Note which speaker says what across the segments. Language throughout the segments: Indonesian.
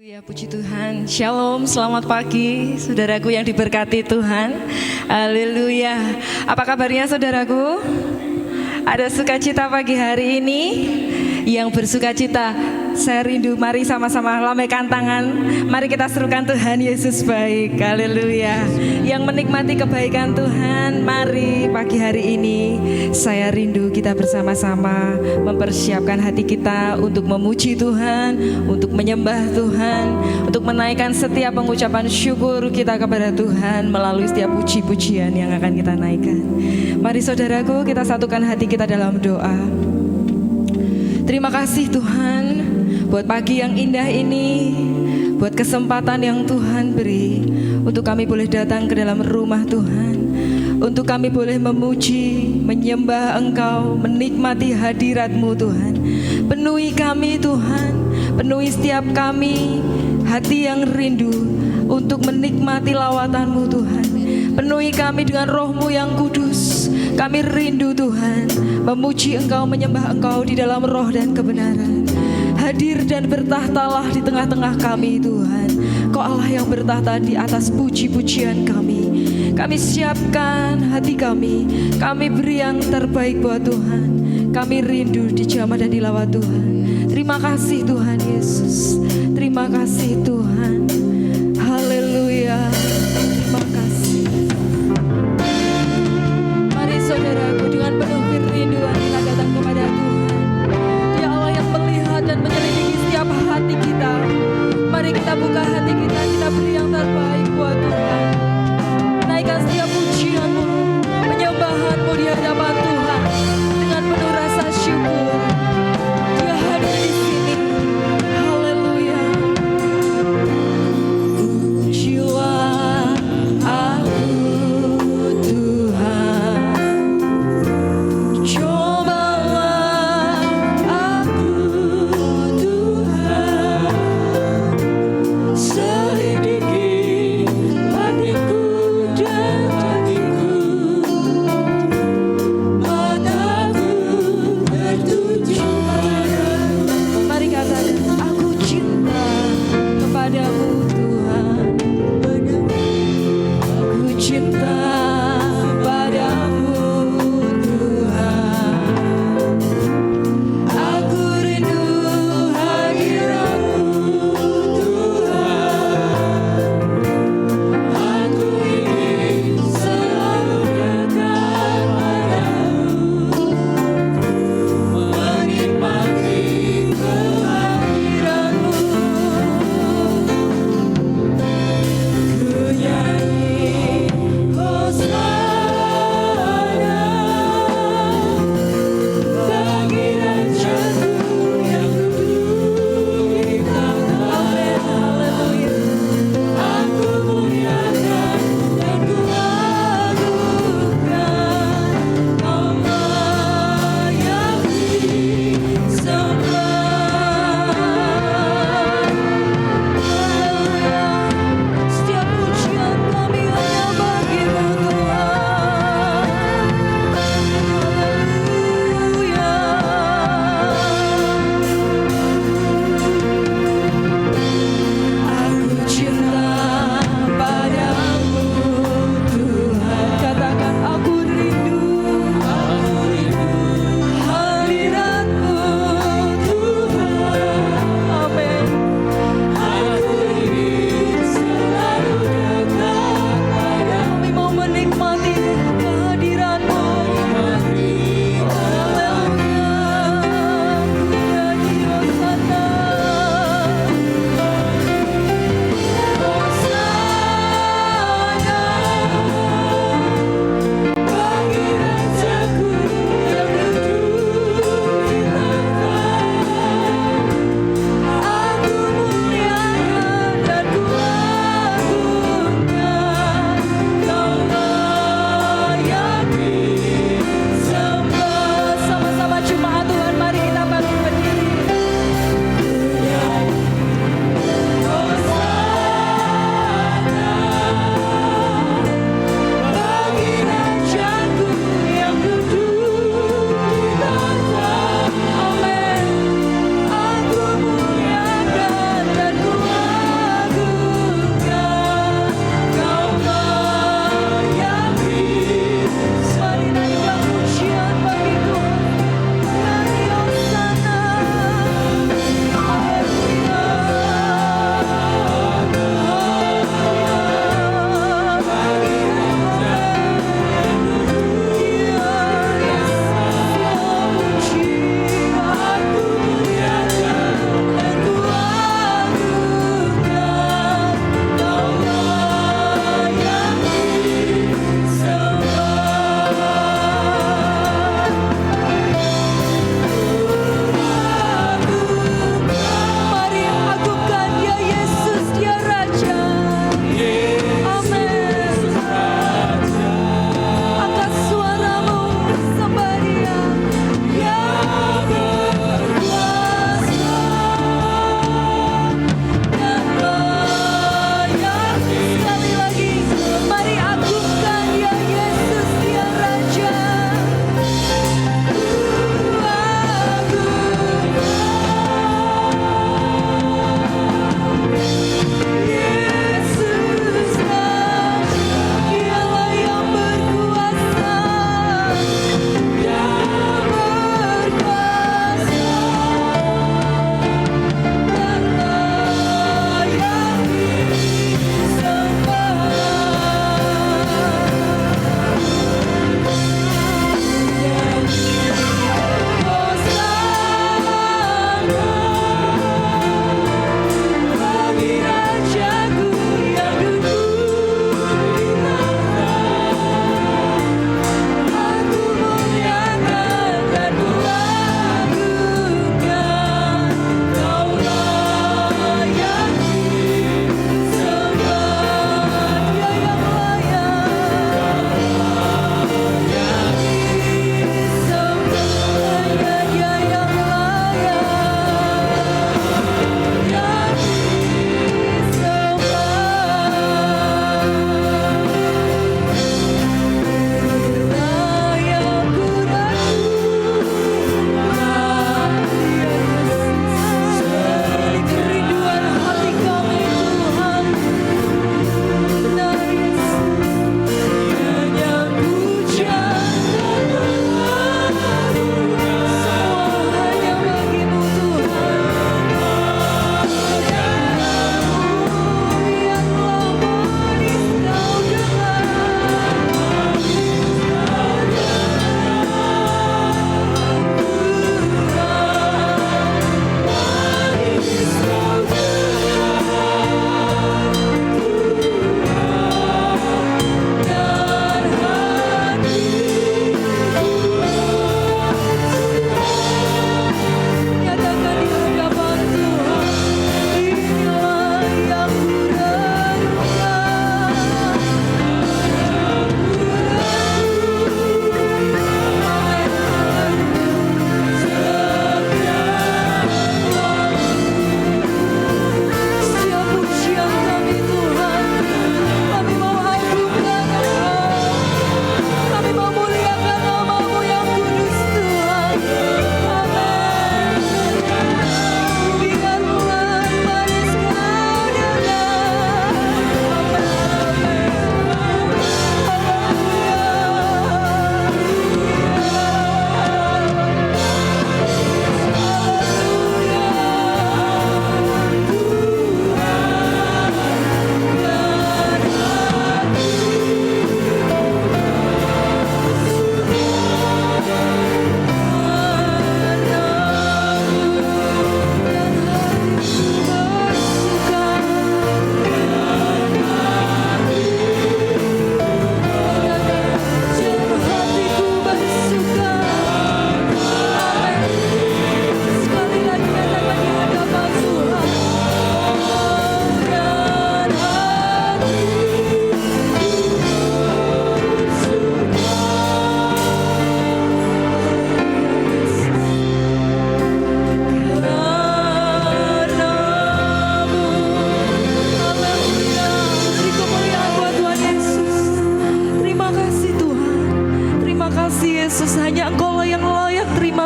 Speaker 1: Ya, puji Tuhan. Shalom, selamat pagi saudaraku yang diberkati Tuhan. Haleluya. Apa kabarnya saudaraku? Ada sukacita pagi hari ini? Yang bersukacita, saya rindu, mari sama-sama lambaikan tangan. Mari kita serukan Tuhan Yesus baik. Haleluya. Yang menikmati kebaikan Tuhan, mari pagi hari ini saya rindu kita bersama-sama mempersiapkan hati kita untuk memuji Tuhan, untuk menyembah Tuhan, untuk menaikkan setiap pengucapan syukur kita kepada Tuhan melalui setiap puji-pujian yang akan kita naikkan. Mari saudaraku, kita satukan hati kita dalam doa. Terima kasih Tuhan buat pagi yang indah ini, buat kesempatan yang Tuhan beri untuk kami boleh datang ke dalam rumah Tuhan, untuk kami boleh memuji, menyembah Engkau, menikmati hadirat-Mu Tuhan. Penuhi kami Tuhan, penuhi setiap kami hati yang rindu untuk menikmati lawatan-Mu Tuhan. Penuhi kami dengan Roh-Mu yang kudus. Kami rindu Tuhan memuji Engkau, menyembah Engkau di dalam roh dan kebenaran. Hadir dan bertahtalah di tengah-tengah kami Tuhan. Kau Allah yang bertahta di atas puji-pujian kami. Kami siapkan hati kami. Kami beri yang terbaik buat Tuhan. Kami rindu dijamah dan dilawat Tuhan. Terima kasih Tuhan Yesus. Terima kasih Tuhan. Haleluya. Terima kasih. Mari saudaraku, dengan penuh kerinduan kita datang kepada Tuhan. Dia Allah yang melihat dan menyelidiki setiap hati kita. Mari kita buka hati kita, kita beri yang terbaik buat Tuhan. Naikkan setiap pujian-Mu, penyembahan-Mu di hadapan Tuhan dengan penuh rasa syukur. Dia hadir di sini. Haleluya. Pujilah aku Tuhan. Cobalah aku Tuhan. Selidiki hatiku dan hatiku.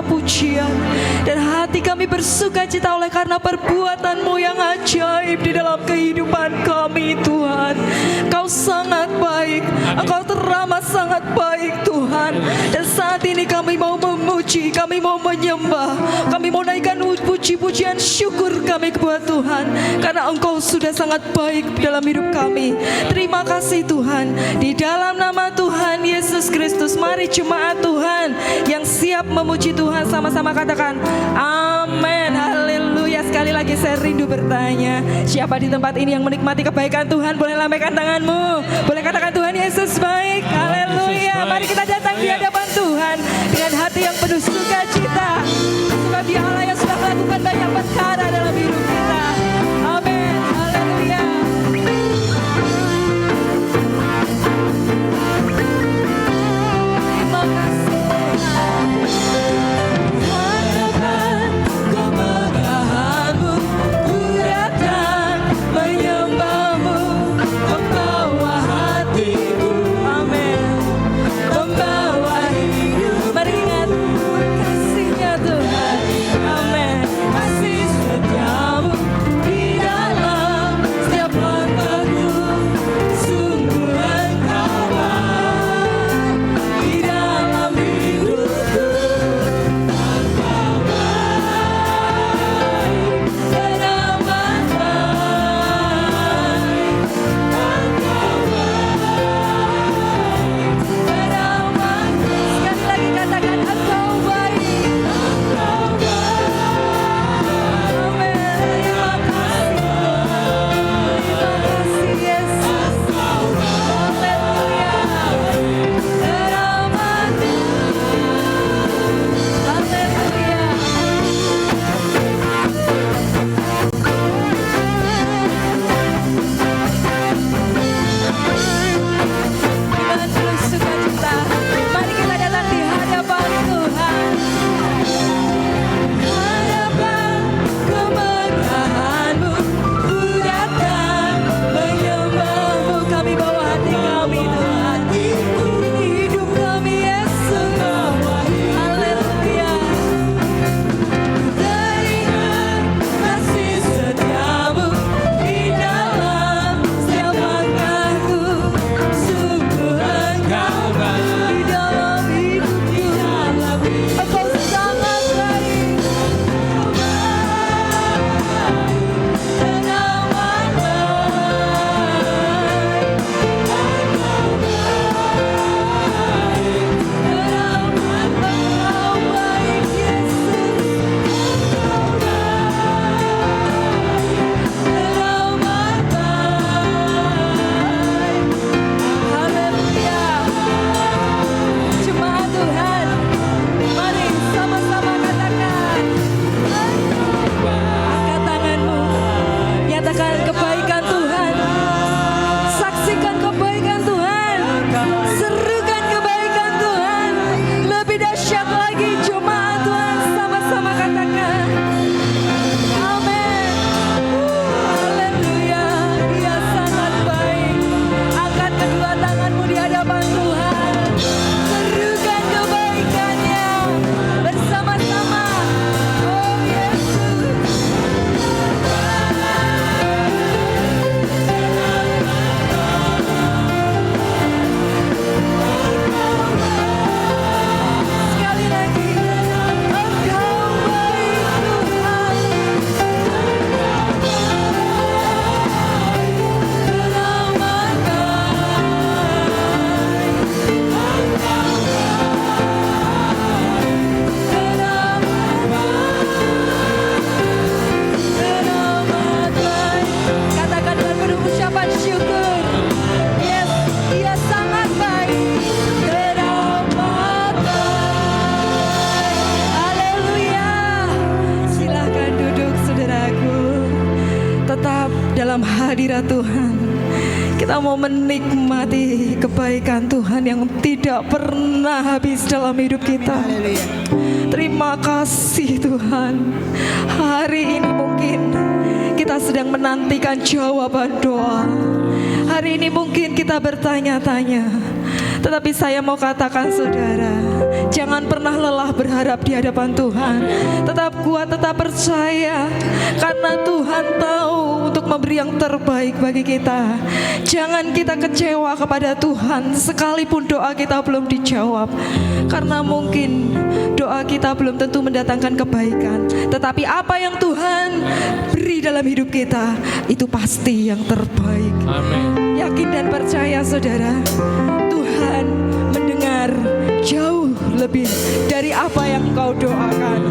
Speaker 1: pujian. Dan hati kami bersuka cita oleh karena perbuatan-Mu yang ajaib di dalam kehidupan kami Tuhan. Kau sangat baik, Engkau teramat sangat baik Tuhan. Dan saat ini kami mau memuji, kami mau menyembah, kami mau naikkan puji-pujian syukur kami kepada Tuhan. Karena Engkau sudah sangat baik dalam hidup kami. Terima kasih Tuhan. Di dalam nama Tuhan Yesus Kristus, mari jemaat Tuhan yang siap memuji Tuhan sama-sama katakan amin. Haleluya. Sekali lagi saya rindu bertanya, siapa di tempat ini yang menikmati kebaikan Tuhan? Boleh lambaikan tanganmu, boleh katakan Tuhan Yesus baik. Haleluya. Mari kita datang di hadapan Tuhan dengan hati yang penuh sukacita, sebab Dia Allah yang sudah melakukan banyak perkara dalam hidup kita. Amin. Haleluya. Terima kasih Tuhan. Hadapan kemegahan-Mu, ku datang menyembah-Mu, membawa hatiku. Amin. Membawa hidup. Mari ingat kasih-Nya Tuhan. Amin. Kasih setiamu di dalam setiap langkahku. Sungguh Engkau baik di dalam hidupku. Engkau baik dan amat baik. Engkau baik dan amat baik. Sekali lagi katakan Engkau baik. Engkau baik. Amin. Terima kasih Tuhan. Terima kasih Yesus. Haleluya. Dan amat baik. Haleluya. Dengan penuh sukacita, mari kita datang di hadapan Tuhan. Hadapan kemegahan-Mu, ku datang menyembah-Mu. Kami bawa hati kami Tuhan, hidup kami Yesus. Haleluya. Teringat kasih setiamu di dalam setiap langkahku. Sungguh Engkau baik di dalam hidupku. Engkau sangat baik. Engkau baik dan amat baik. Engkau baik dan amat baik. Yesus. Engkau baik dan amat baik. Haleluya. Jemaat Tuhan, mari sama-sama katakan, angkat tanganmu, nyatakan kebaikan Tuhan, saksikan kebaikan Tuhan, serukan kebaikan Tuhan. Lebih dahsyat lagi jemaat Tuhan, sama-sama katakan amin. Haleluya. Dia sangat baik. Angkat kedua tanganmu di hadapan Tuhan, serukan kebaikannya bersama-sama. Oh Yesus. Sekali lagi, Engkau baik Tuhan. Engkau baik dan amat baik. Engkau baik dan amat baik. Dan amat baik. Katakan dengan penuh ucapan syukur. Yes, Dia sangat baik dan amat baik. Haleluya. Silakan duduk saudaraku. Tetap dalam hadirat Tuhan. Kita mau menikmati kebaikan Tuhan yang tidak pernah habis dalam hidup kita. Terima kasih Tuhan. Hari ini mungkin kita sedang menantikan jawaban doa. Hari ini mungkin kita bertanya-tanya. Tetapi saya mau katakan saudara, Jangan pernah lelah berharap di hadapan Tuhan. Tetap kuat, tetap percaya, karena Tuhan tahu untuk memberi yang terbaik bagi kita. Jangan kita kecewa kepada Tuhan sekalipun doa kita belum dijawab, karena mungkin doa kita belum tentu mendatangkan kebaikan. Tetapi apa yang Tuhan beri dalam hidup kita, itu pasti yang terbaik.
Speaker 2: Amin.
Speaker 1: Yakin dan percaya saudara, Tuhan mendengar jauh lebih dari apa yang kau doakan.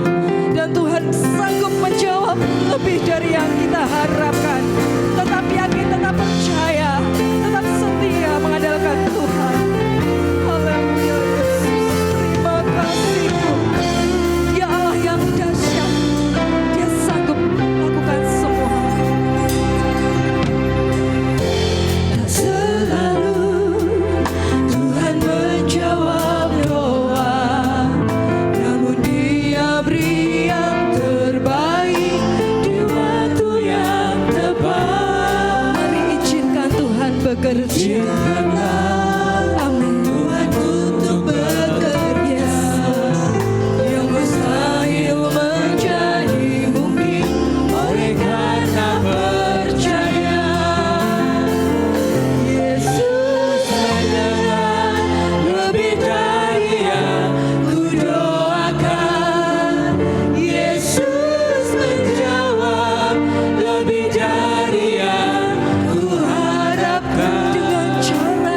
Speaker 1: Dan Tuhan sanggup menjawab lebih dari yang kita harapkan. Tetap yakin, tetap percaya, tetap setia mengandalkan Tuhan. Haleluya Yesus, terima kasih Tuhan. Ya Allah yang dahsyat, Dia sanggup melakukan semua. Tak selalu Tuhan menjawab doa, namun Dia beri yang terbaik di waktu yang tepat. Mari izinkan Tuhan bekerja. Amin. Tuhan untuk bekerja, yang mustahil menjadi mungkin oleh karena percaya. Yesus mendengar lebih dari yang ku doakan. Yesus menjawab lebih dari yang ku harapkan. Dengan cara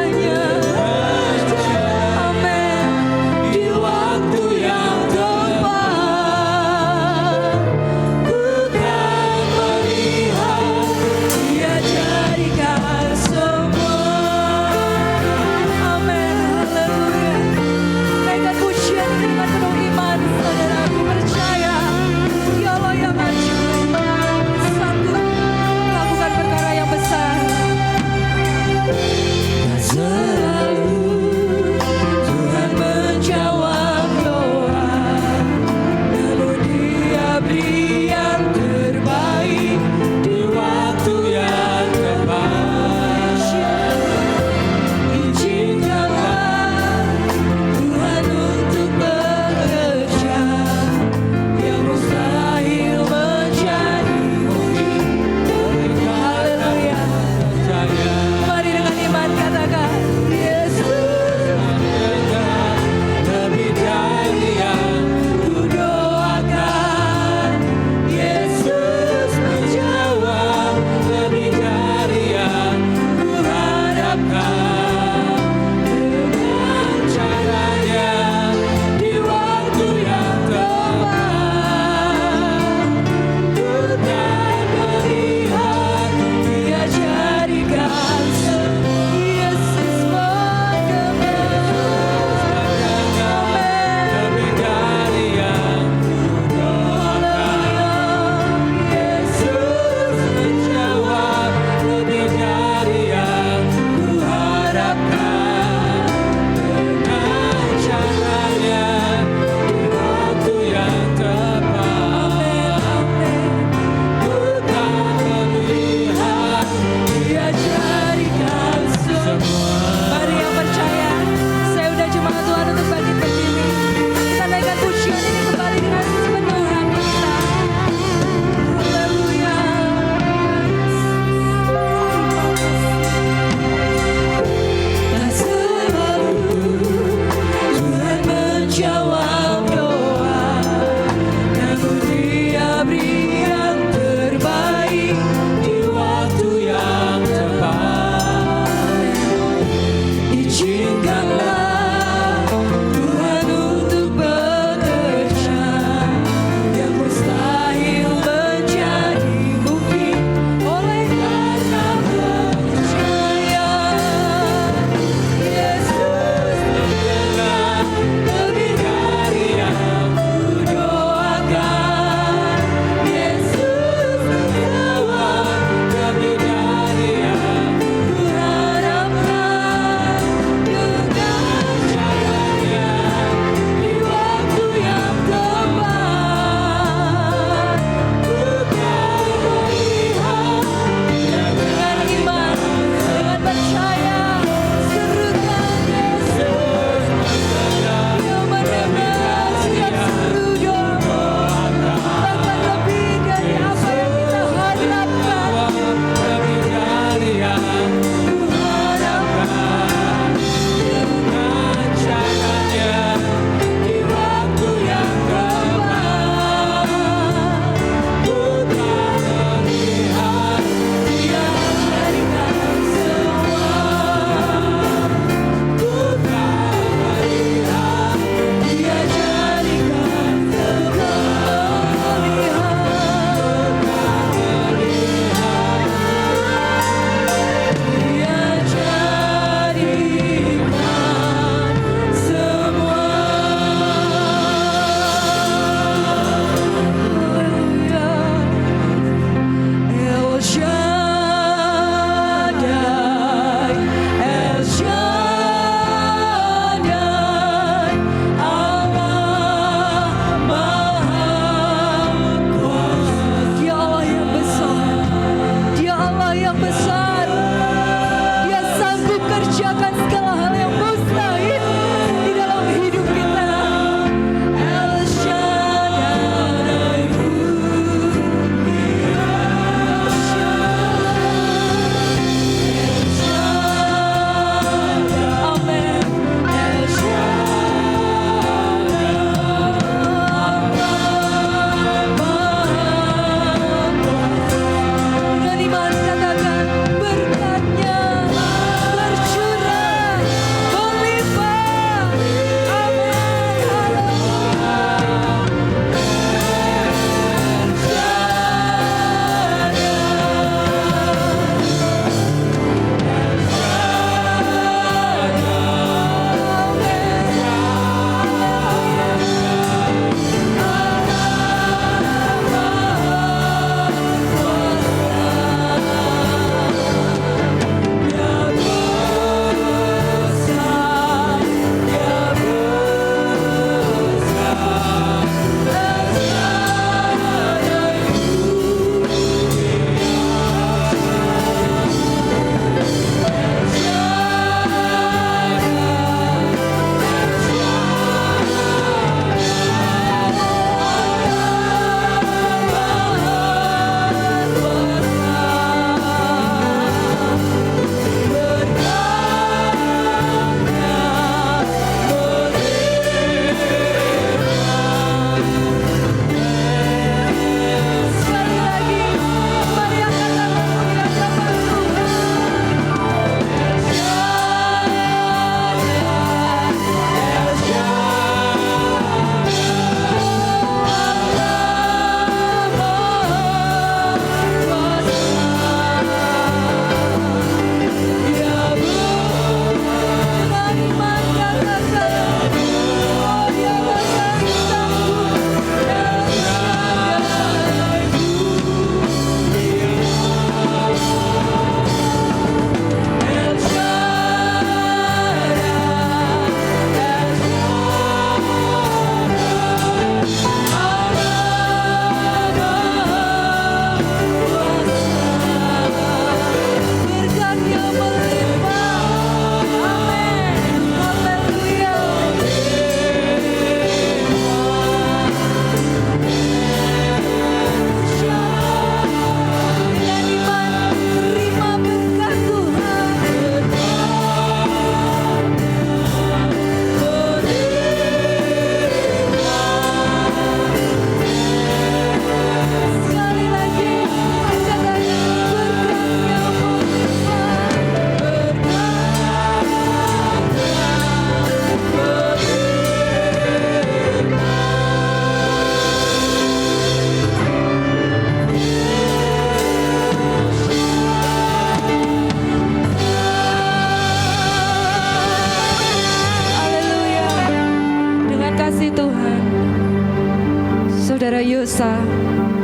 Speaker 1: dosa,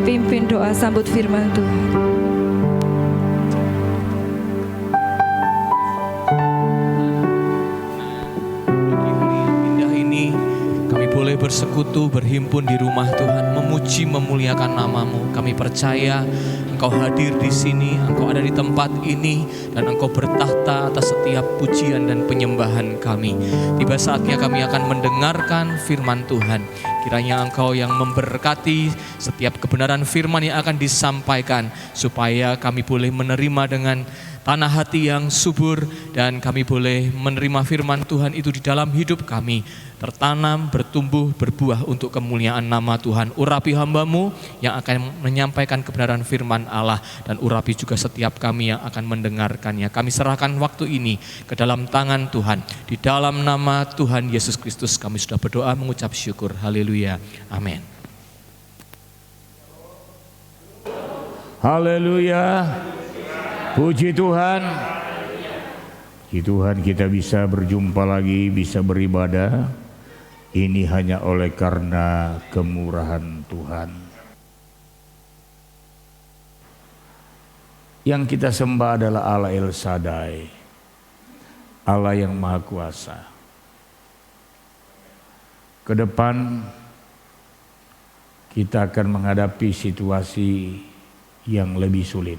Speaker 1: pimpin doa sambut firman Tuhan.
Speaker 2: Boleh bersekutu, berhimpun di rumah Tuhan, memuji, memuliakan nama-Mu. Kami percaya Engkau hadir di sini, Engkau ada di tempat ini, dan Engkau bertahta atas setiap pujian dan penyembahan kami. Tiba saatnya kami akan mendengarkan firman Tuhan. Kiranya Engkau yang memberkati setiap kebenaran firman yang akan disampaikan, supaya kami boleh menerima dengan tanah hati yang subur, dan kami boleh menerima firman Tuhan itu di dalam hidup kami, tertanam, bertumbuh, berbuah untuk kemuliaan nama Tuhan. Urapi hamba-Mu yang akan menyampaikan kebenaran firman Allah, dan urapi juga setiap kami yang akan mendengarkannya. Kami serahkan waktu ini ke dalam tangan Tuhan. Di dalam nama Tuhan Yesus Kristus kami sudah berdoa mengucap syukur. Haleluya. Amin.
Speaker 3: Haleluya. Puji Tuhan. Puji Tuhan, kita bisa berjumpa lagi, bisa beribadah. Ini hanya oleh karena kemurahan Tuhan. Yang kita sembah adalah Allah El Shaddai, Allah yang Maha Kuasa. Ke depan kita akan menghadapi situasi yang lebih sulit.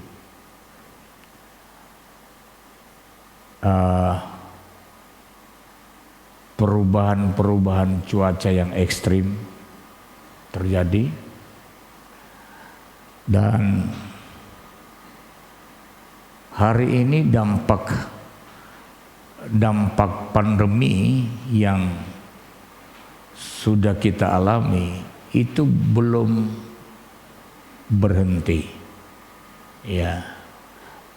Speaker 3: Perubahan-perubahan cuaca yang ekstrim terjadi, dan hari ini dampak pandemi yang sudah kita alami itu belum berhenti. Ya.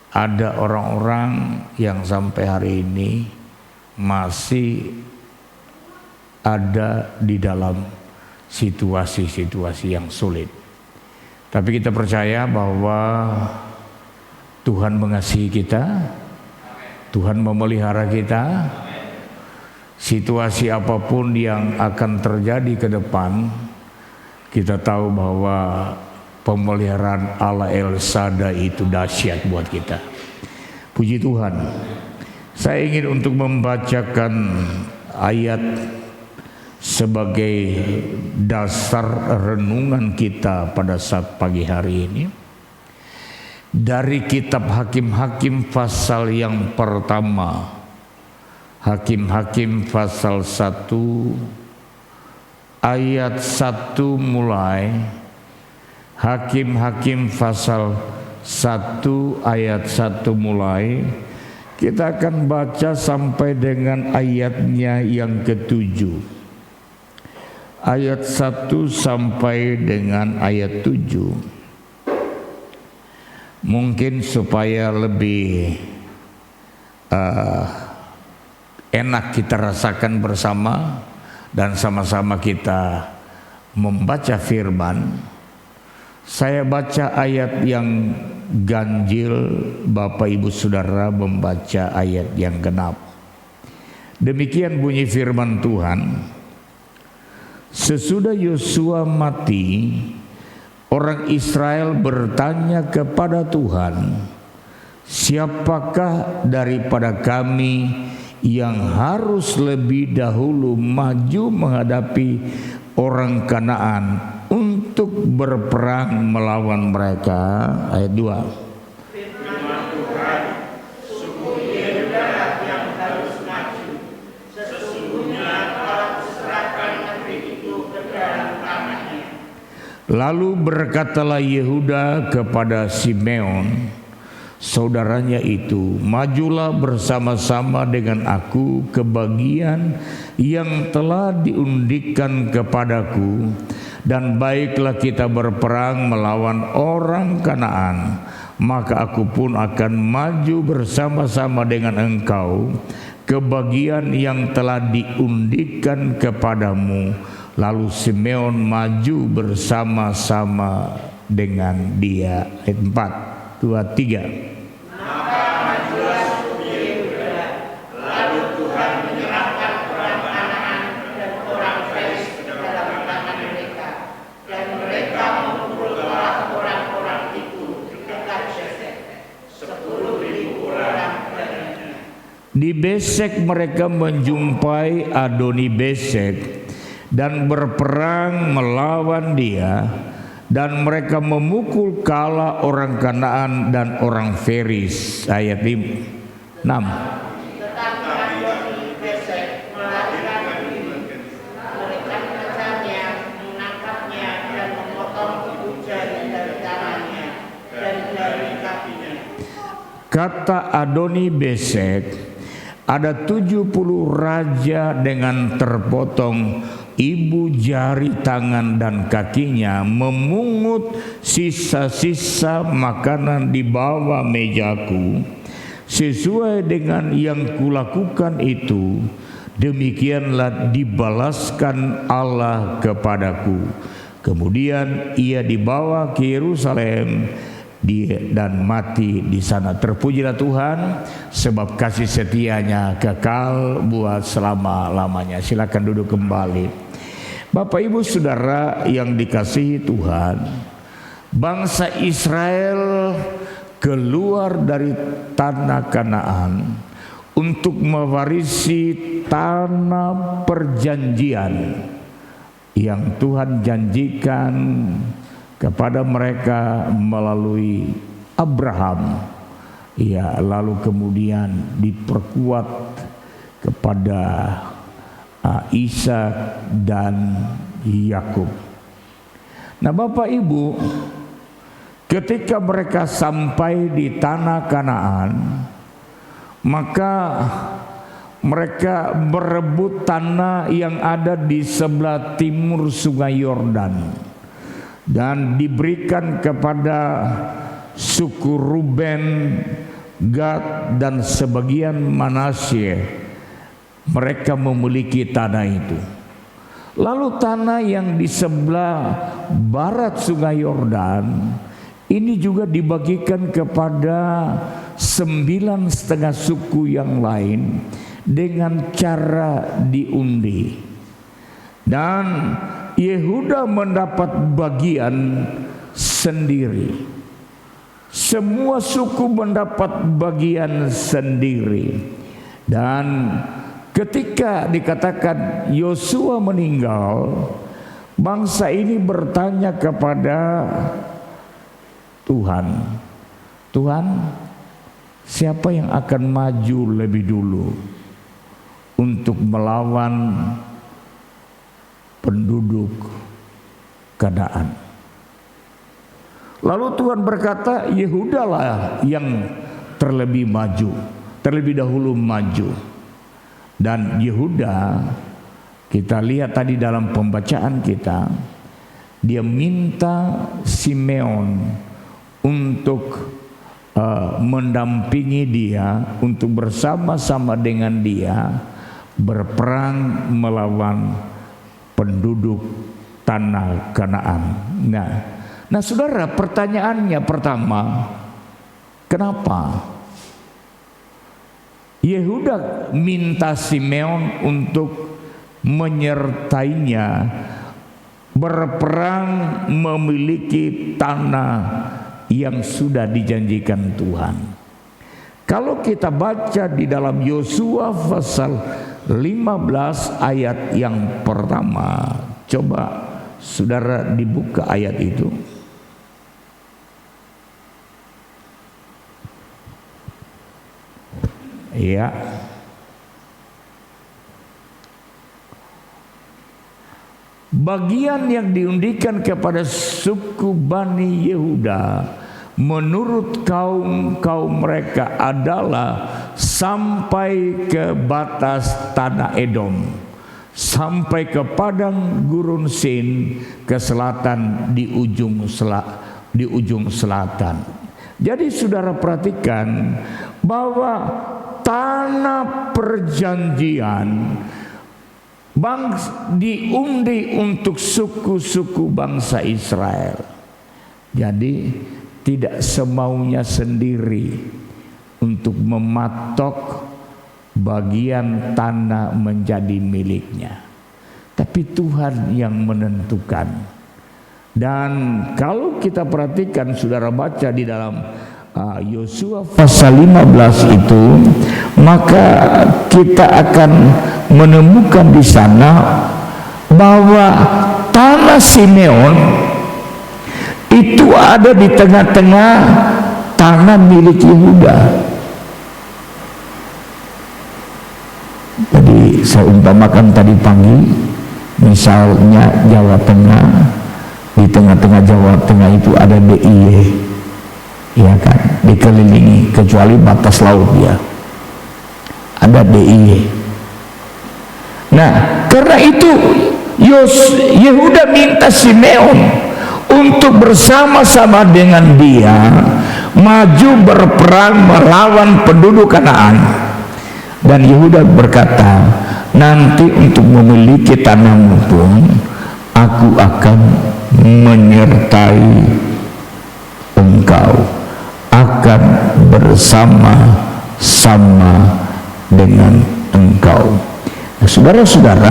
Speaker 3: Ada orang-orang yang sampai hari ini masih ada di dalam situasi-situasi yang sulit. Tapi kita percaya bahwa Tuhan mengasihi kita, Tuhan memelihara kita. Situasi apapun yang akan terjadi ke depan, kita tahu bahwa pemeliharaan Allah El Shaddai itu dahsyat buat kita. Puji Tuhan. Saya ingin untuk membacakan ayat sebagai dasar renungan kita pada saat pagi hari ini. Dari kitab Hakim-Hakim pasal yang pertama. Hakim-Hakim pasal 1 ayat 1 mulai. Hakim-Hakim pasal 1 ayat 1 mulai. Kita akan baca sampai dengan ayatnya yang ke-7. Ayat 1 sampai dengan ayat 7. Mungkin supaya lebih enak kita rasakan bersama dan sama-sama kita membaca firman. Saya baca ayat yang ganjil, Bapak Ibu Saudara membaca ayat yang genap. Demikian bunyi firman Tuhan. Sesudah Yosua mati, orang Israel bertanya kepada Tuhan, siapakah daripada kami yang harus lebih dahulu maju menghadapi orang Kanaan untuk berperang melawan mereka? Ayat 2. Lalu berkatalah Yehuda kepada Simeon, saudaranya itu, majulah bersama-sama dengan aku ke bagian yang telah diundikan kepadaku, dan baiklah kita berperang melawan orang Kanaan, maka aku pun akan maju bersama-sama dengan engkau ke bagian yang telah diundikan kepadamu. Lalu Simeon maju bersama-sama dengan dia. Ayat 4, 2, 3.
Speaker 4: Maka majulah suku Yehuda, lalu Tuhan menyerahkan orang Kanaan dan orang Feris ke dalam tangan mereka, dan mereka
Speaker 3: Di Besek mereka menjumpai Adoni-Besek dan berperang melawan dia, dan mereka memukul kala orang Kanaan dan orang Feris. Ayat 6.
Speaker 4: Tetapi Adoni-Besek melarikan diri, mereka mengejarnya, menangkapnya, dan memotong ibu jari dari tangannya dan dari kakinya.
Speaker 3: Kata Adoni-Besek, ada 70 raja dengan terpotong ibu jari tangan dan kakinya, memungut sisa-sisa makanan di bawah mejaku. Sesuai dengan yang kulakukan itu, demikianlah dibalaskan Allah kepadaku. Kemudian ia dibawa ke Yerusalem dan mati di sana. Terpujilah Tuhan, sebab kasih setianya kekal buat selama-lamanya. Silakan duduk kembali. Bapak Ibu Saudara yang dikasihi Tuhan, bangsa Israel keluar dari tanah Kanaan untuk mewarisi tanah perjanjian yang Tuhan janjikan kepada mereka melalui Abraham, ya, lalu kemudian diperkuat kepada Ishak dan Yakub. Nah, Bapak Ibu, ketika mereka sampai di tanah Kanaan, maka mereka berebut tanah yang ada di sebelah timur Sungai Yordan dan diberikan kepada suku Ruben, Gad, dan sebagian Manasye. Mereka memiliki tanah itu. Lalu tanah yang di sebelah barat Sungai Yordan ini juga dibagikan kepada 9,5 suku yang lain dengan cara diundi. Dan Yehuda mendapat bagian sendiri. Semua suku mendapat bagian sendiri. Dan ketika dikatakan Yosua meninggal, bangsa ini bertanya kepada Tuhan, Tuhan, siapa yang akan maju lebih dulu untuk melawan penduduk Kanaan? Lalu Tuhan berkata, Yehuda lah yang terlebih dahulu maju. Dan Yehuda, kita lihat tadi dalam pembacaan kita, dia minta Simeon untuk mendampingi dia, untuk bersama-sama dengan dia berperang melawan penduduk tanah Kanaan. Nah, saudara, pertanyaannya pertama, kenapa Yehuda minta Simeon untuk menyertainya berperang memiliki tanah yang sudah dijanjikan Tuhan? Kalau kita baca di dalam Yosua pasal 15 ayat yang pertama, coba saudara dibuka ayat itu. Ya. Bagian yang diundikan kepada suku Bani Yehuda menurut kaum mereka adalah sampai ke batas tanah Edom, sampai ke padang gurun Sin ke selatan di ujung selatan. Jadi saudara perhatikan bahwa tanah perjanjian diundi untuk suku-suku bangsa Israel. Jadi tidak semaunya sendiri untuk mematok bagian tanah menjadi miliknya, tapi Tuhan yang menentukan. Dan kalau kita perhatikan, saudara baca di dalam Yosua pasal 15 itu, maka kita akan menemukan di sana bahwa tanah Simeon itu ada di tengah-tengah tanah milik Yehuda. Jadi saya umpamakan tadi pagi, misalnya Jawa Tengah, di tengah-tengah Jawa Tengah itu ada DIY, ya kan, dikelilingi kecuali batas laut ya, ada DIY. Nah, karena itu Yehuda minta Simeon untuk bersama-sama dengan dia maju berperang melawan penduduk Kanaan. Dan Yehuda berkata, nanti untuk memiliki tanahmu pun aku akan menyertai engkau, akan bersama-sama dengan engkau. Nah, saudara-saudara,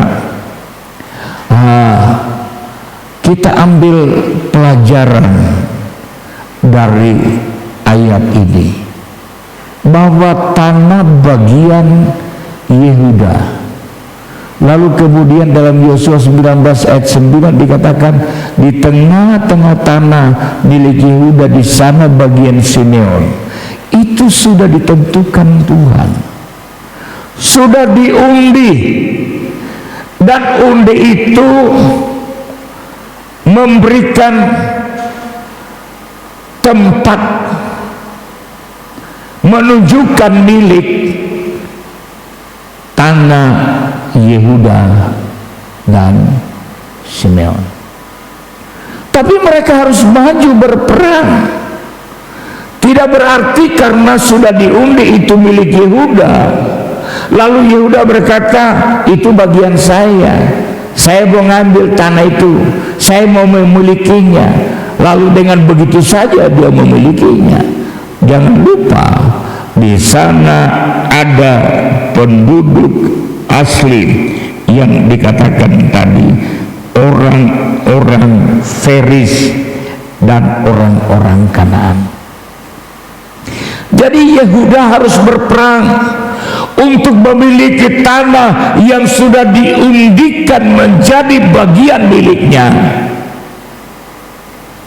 Speaker 3: kita ambil pelajaran dari ayat ini, bahwa tanah bagian Yehuda. Lalu kemudian dalam Yosua 19 ayat 9 dikatakan, di tengah-tengah tanah milik Yehuda di sana bagian Simeon. Itu sudah ditentukan Tuhan, sudah diundi, dan undi itu memberikan tempat, menunjukkan milik tanah Yehuda dan Simeon. Tapi mereka harus maju berperang. Tidak berarti karena sudah diundi itu milik Yehuda, lalu Yehuda berkata, itu bagian saya mau ngambil tanah itu, saya mau memilikinya, lalu dengan begitu saja dia memilikinya. Jangan lupa, di sana ada penduduk asli yang dikatakan tadi, orang-orang Feris dan orang-orang Kanaan. Jadi Yehuda harus berperang untuk memiliki tanah yang sudah diundikan menjadi bagian miliknya.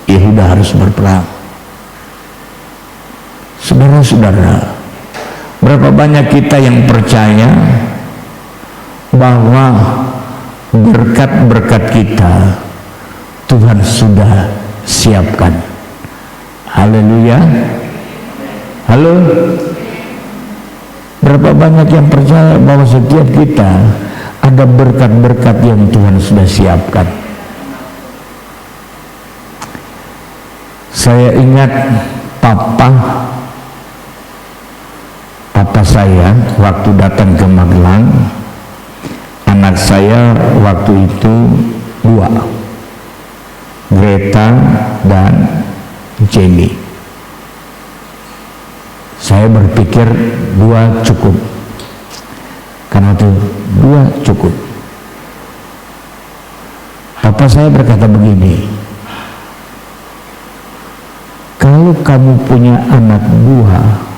Speaker 3: Yehuda harus berperang. Saudara-saudara, berapa banyak kita yang percaya bahwa berkat-berkat kita Tuhan sudah siapkan. Haleluya. Halo. Berapa banyak yang percaya bahwa setiap kita ada berkat-berkat yang Tuhan sudah siapkan. Saya ingat papa saya waktu datang ke Magelang, anak saya waktu itu 2, Greta dan Jenny. Saya berpikir 2 cukup, karena itu 2 cukup. Papa saya berkata begini, kalau kamu punya anak 2,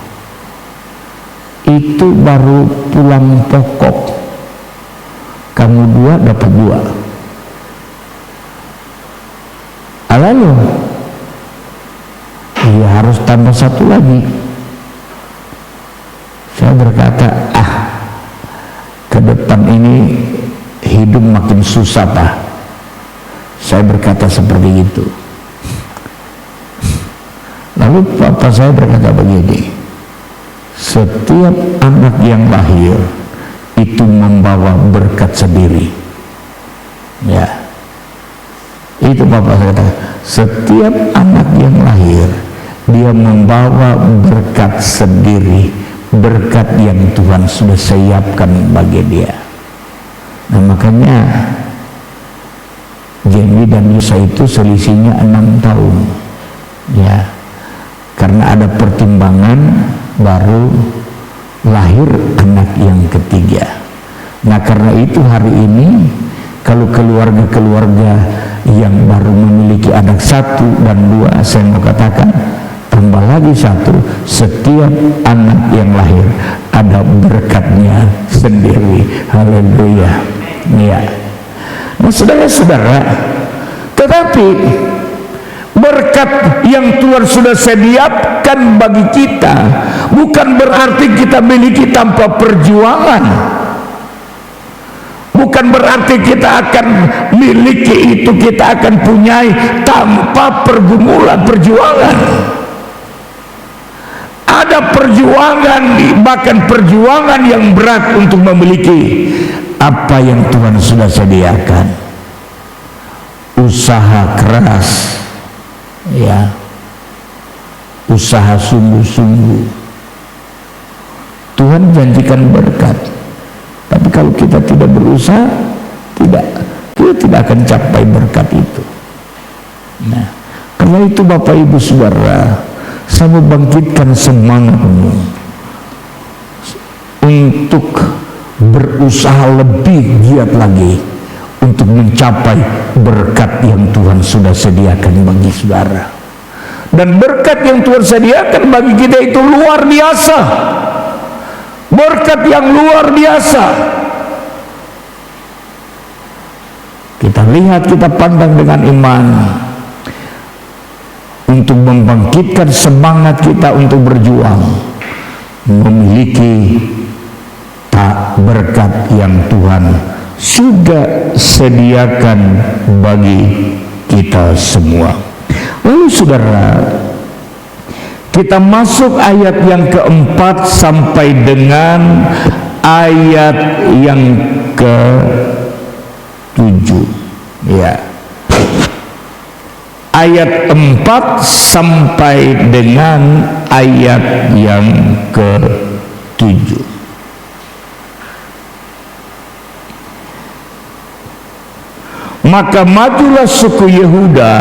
Speaker 3: itu baru pulang pokok, kamu 2 dapat 2. Lalu ya harus tambah 1 lagi. Saya berkata, ke depan ini hidup makin susah Pak. Saya berkata seperti itu. Lalu papa saya berkata begini, setiap anak yang lahir itu membawa berkat sendiri. Ya, itu papa saya kata, setiap anak yang lahir dia membawa berkat sendiri, berkat yang Tuhan sudah siapkan bagi dia. Nah, makanya Jenny dan Yusa itu selisihnya 6 tahun. Ya, karena ada pertimbangan baru lahir anak yang ketiga. Nah, karena itu hari ini kalau keluarga-keluarga yang baru memiliki anak 1 dan 2, saya mau katakan tambah lagi satu, setiap anak yang lahir ada berkatnya sendiri. Haleluya. Ya. Nah, saudara-saudara, tetapi berkat yang Tuhan sudah sediakan bagi kita bukan berarti kita miliki tanpa perjuangan. Bukan berarti kita akan miliki itu, kita akan punyai tanpa pergumulan, perjuangan. Ada perjuangan, bahkan perjuangan yang berat untuk memiliki apa yang Tuhan sudah sediakan. Usaha keras, ya, usaha sungguh-sungguh. Tuhan janjikan berkat, tapi kalau kita tidak berusaha, kita tidak akan capai berkat itu. Nah, karena itu Bapak Ibu Saudara, saya mau bangkitkan semangatmu untuk berusaha lebih giat lagi untuk mencapai berkat yang Tuhan sudah sediakan bagi saudara. Dan berkat yang Tuhan sediakan bagi kita itu luar biasa. Berkat yang luar biasa. Kita lihat, kita pandang dengan iman untuk membangkitkan semangat kita untuk berjuang memiliki berkat yang Tuhan sudah sediakan bagi kita semua. Lalu saudara, kita masuk ayat yang keempat sampai dengan ayat yang ke-7, ya. Ayat 4 sampai dengan ayat yang ke-7. Maka majulah suku Yehuda,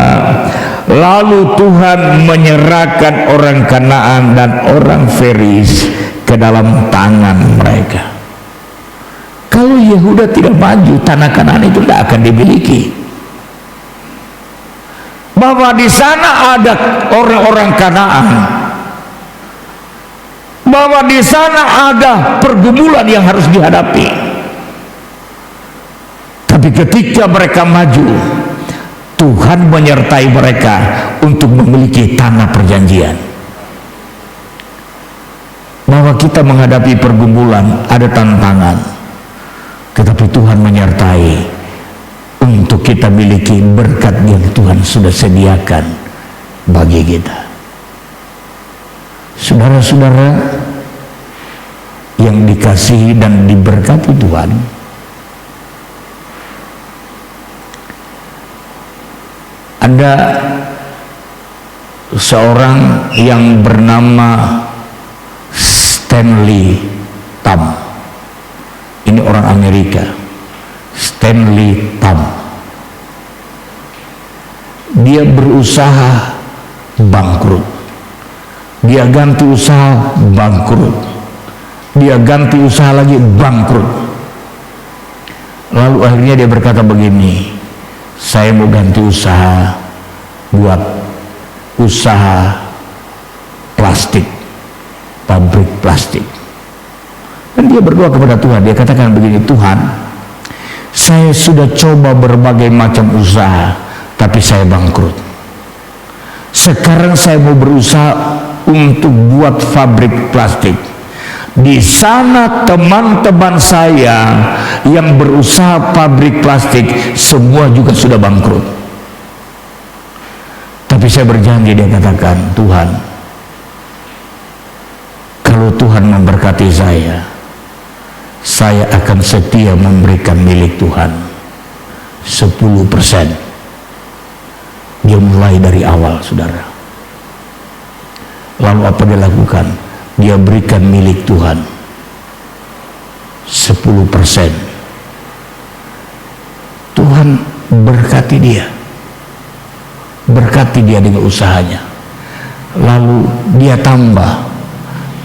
Speaker 3: lalu Tuhan menyerahkan orang Kanaan dan orang Feris ke dalam tangan mereka. Kalau Yehuda tidak maju, tanah Kanaan itu tidak akan dimiliki. Bahwa di sana ada orang-orang Kanaan, bahwa di sana ada pergumulan yang harus dihadapi. Tapi ketika mereka maju, Tuhan menyertai mereka untuk memiliki tanah perjanjian. Bahwa kita menghadapi pergumulan, ada tantangan, tetapi Tuhan menyertai untuk kita miliki berkat yang Tuhan sudah sediakan bagi kita. Saudara-saudara yang dikasihi dan diberkati Tuhan, ada seorang yang bernama Stanley Tam. Ini orang Amerika. Stanley Tam. Dia berusaha bangkrut. Dia ganti usaha, bangkrut. Dia ganti usaha lagi, bangkrut. Lalu akhirnya dia berkata begini, saya mau ganti usaha buat usaha plastik, pabrik plastik. Dan dia berdoa kepada Tuhan, dia katakan begini, Tuhan, saya sudah coba berbagai macam usaha, tapi saya bangkrut. Sekarang saya mau berusaha untuk buat pabrik plastik. Di sana teman-teman saya yang berusaha pabrik plastik semua juga sudah bangkrut. Tapi saya berjanji, dia katakan, Tuhan, kalau Tuhan memberkati saya akan setia memberikan milik Tuhan 10%. Dia mulai dari awal, saudara. Lalu apa dia lakukan? Dia berikan milik Tuhan 10%. Tuhan berkati dia, berkati dia dengan usahanya. Lalu dia tambah,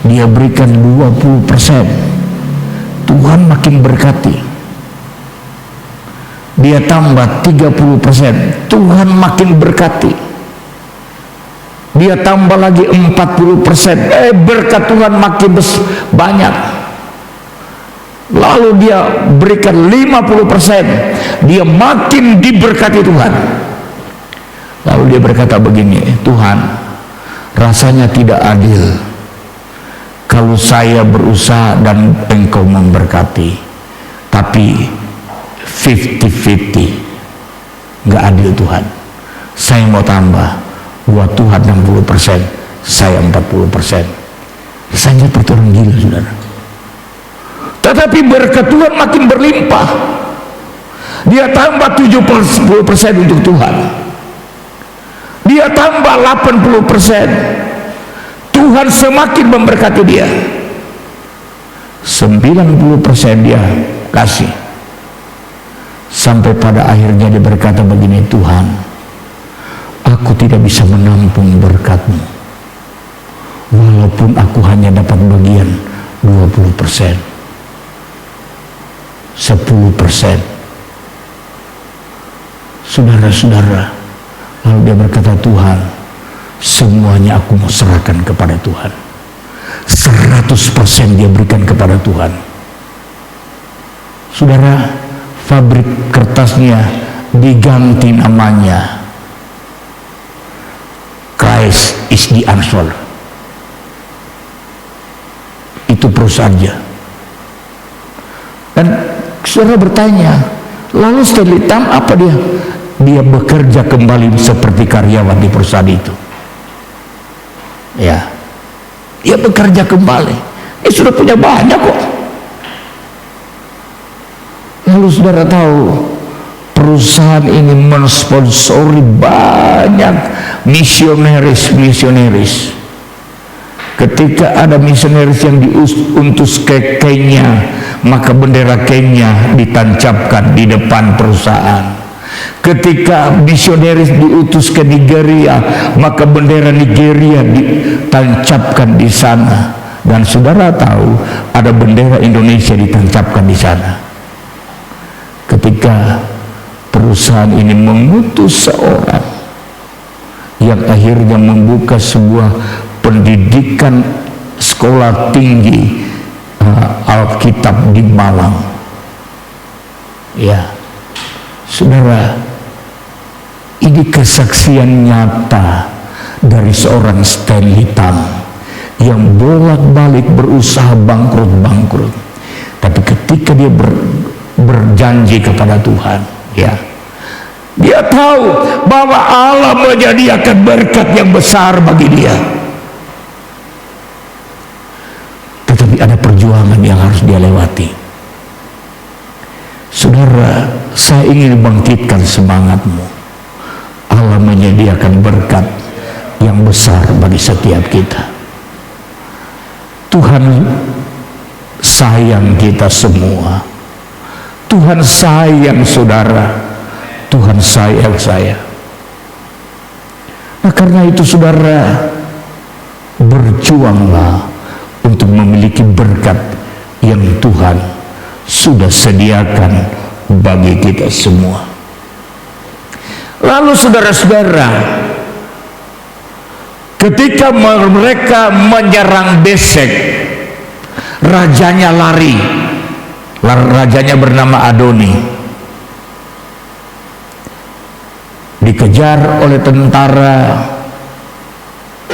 Speaker 3: dia berikan 20%. Tuhan makin berkati. Dia tambah 30%. Tuhan makin berkati. dia tambah lagi 40%, berkat Tuhan makin banyak. Lalu dia berikan 50%, dia makin diberkati Tuhan. Lalu dia berkata begini, Tuhan, rasanya tidak adil kalau saya berusaha dan Engkau memberkati, tapi 50-50, nggak adil Tuhan. Saya mau tambah, buat Tuhan 60%, saya 40%. Rasanya seperti orang gila, saudara. Tetapi berkat Tuhan makin berlimpah. Dia tambah 70% untuk Tuhan. Dia tambah 80%. Tuhan semakin memberkati dia. 90% dia kasih. Sampai pada akhirnya dia berkata begini, Tuhan, aku tidak bisa menampung berkat-Mu, walaupun aku hanya dapat bagian 20%, 10%. Saudara-saudara, lalu dia berkata, Tuhan, semuanya aku mau serahkan kepada Tuhan. 100% dia berikan kepada Tuhan. Saudara, pabrik kertasnya diganti namanya Christ is the answer. Itu perusahaannya. Dan saudara bertanya, lalu setelah hitam apa dia? Dia bekerja kembali seperti karyawan di perusahaan itu. Ya, dia bekerja kembali. Dia sudah punya banyak kok. Lalu saudara tahu, perusahaan ini mensponsori banyak misionaris. Ketika ada misionaris yang diutus ke Kenya, maka bendera Kenya ditancapkan di depan perusahaan. Ketika misionaris diutus ke Nigeria, maka bendera Nigeria ditancapkan di sana. Dan saudara tahu, ada bendera Indonesia ditancapkan di sana. Ketika perusahaan ini mengutus seorang yang akhirnya membuka sebuah pendidikan sekolah tinggi Alkitab di Malang. Ya, saudara, ini kesaksian nyata dari seorang Stanley Tam yang bolak-balik berusaha bangkrut, tapi ketika dia berjanji kepada Tuhan, ya, dia tahu bahwa Allah menyediakan berkat yang besar bagi dia. Tetapi ada perjuangan yang harus dia lewati. Saudara, saya ingin membangkitkan semangatmu. Allah menyediakan berkat yang besar bagi setiap kita. Tuhan sayang kita semua. Tuhan sayang saudara. Tuhan sayang saya. Nah, karena itu saudara, berjuanglah untuk memiliki berkat yang Tuhan sudah sediakan bagi kita semua. Lalu saudara-saudara, ketika mereka menyerang Besek, rajanya lari. Rajanya bernama Adoni, dikejar oleh tentara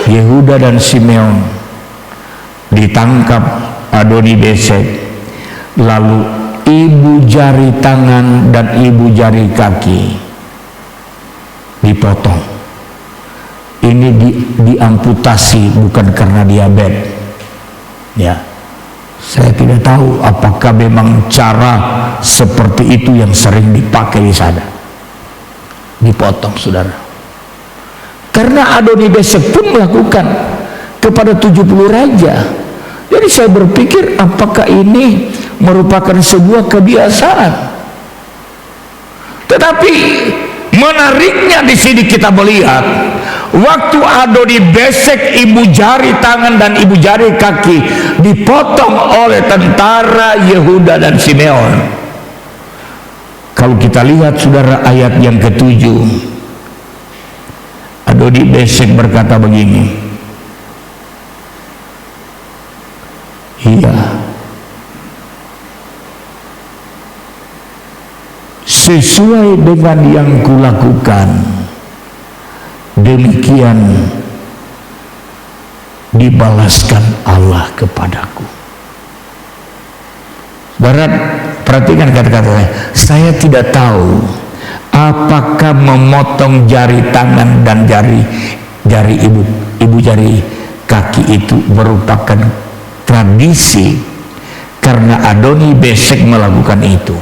Speaker 3: Yehuda dan Simeon. Ditangkap Adoni Besek, lalu ibu jari tangan dan ibu jari kaki dipotong. Ini diamputasi bukan karena diabetes, ya. Saya tidak tahu apakah memang cara seperti itu yang sering dipakai di sana. Dipotong, saudara. Karena Adoni Besek pun melakukan kepada 70 raja. Jadi saya berpikir, apakah ini merupakan sebuah kebiasaan? Tetapi menariknya di sini kita melihat, waktu Adoni Besek ibu jari tangan dan ibu jari kaki dipotong oleh tentara Yehuda dan Simeon. Kalau kita lihat saudara ayat yang ke-7, Adoni Bezek berkata begini, iya, sesuai dengan yang kulakukan, demikian dibalaskan Allah kepadaku. Saudara, perhatikan kata-kata saya tidak tahu apakah memotong jari tangan dan jari jari kaki itu merupakan tradisi karena Adoni Bezek melakukan itu.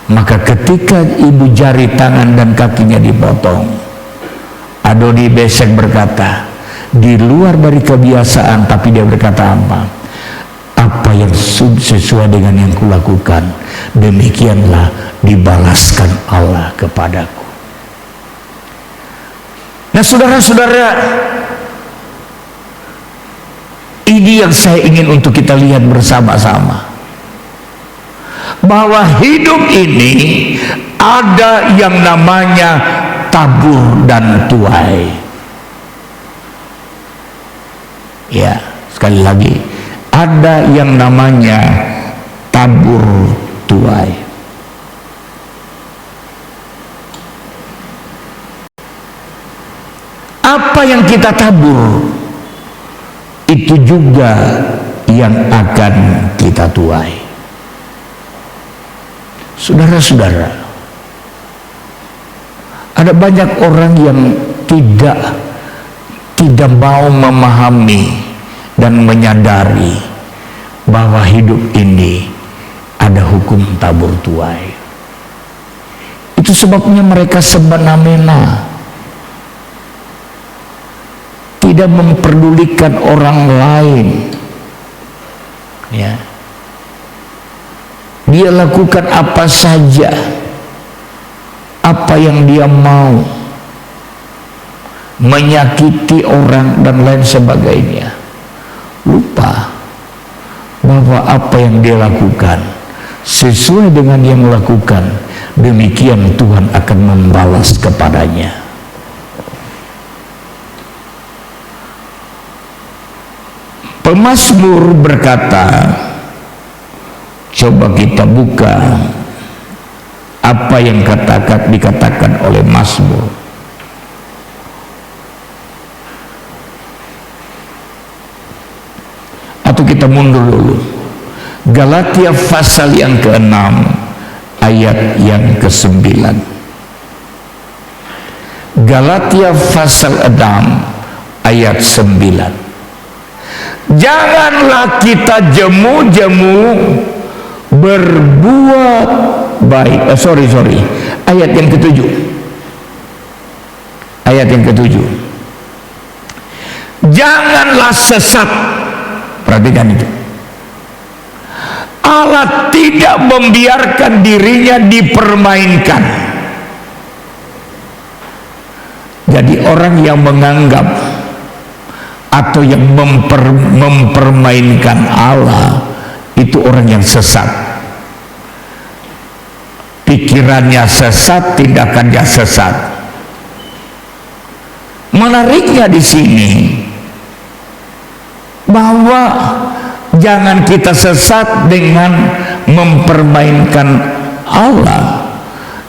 Speaker 3: Maka ketika ibu jari tangan dan kakinya dipotong, Adoni Bezek berkata, di luar dari kebiasaan, tapi dia berkata apa yang sesuai dengan yang kulakukan, demikianlah dibalaskan Allah kepadaku. Nah saudara-saudara, ini yang saya ingin untuk kita lihat bersama-sama, bahwa hidup ini ada yang namanya tabur dan tuai. Ya, sekali lagi, ada yang namanya tabur tuai. Apa yang kita tabur, itu juga yang akan kita tuai. Saudara-saudara, ada banyak orang yang tidak mau memahami dan menyadari bahwa hidup ini ada hukum tabur tuai. Itu sebabnya mereka semena-mena, tidak memperdulikan orang lain. Ya, dia lakukan apa saja, apa yang dia mau, menyakiti orang dan lain sebagainya. Lupa bahwa apa yang dia lakukan sesuai dengan yang lakukan, demikian Tuhan akan membalas kepadanya. Pemazmur berkata, coba kita buka apa yang dikatakan oleh Mazmur. Atau kita mundur dulu, Galatia pasal yang ke-6 ayat yang ke-9. Galatia pasal 6 ayat 9. Janganlah kita jemu-jemu berbuat baik. Ayat yang ke-7. Ayat yang ke-7. Janganlah sesat. Perhatikan itu. Allah tidak membiarkan dirinya dipermainkan. Jadi orang yang menganggap atau yang mempermainkan Allah, itu orang yang sesat. Pikirannya sesat, tindakannya sesat. Menariknya di sini bahwa jangan kita sesat dengan mempermainkan Allah,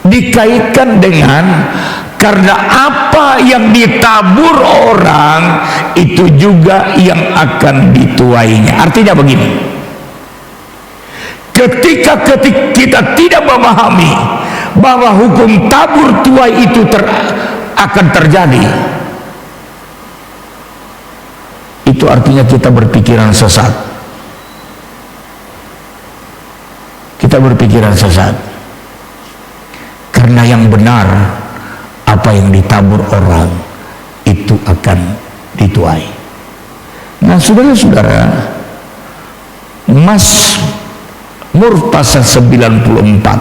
Speaker 3: dikaitkan dengan karena apa yang ditabur orang itu juga yang akan dituainya. Artinya begini, ketika kita tidak memahami bahwa hukum tabur tuai itu akan terjadi, itu artinya kita berpikiran sesat. Kita berpikiran sesat karena yang benar, apa yang ditabur orang itu akan dituai. Nah saudara-saudara, Mazmur pasal 94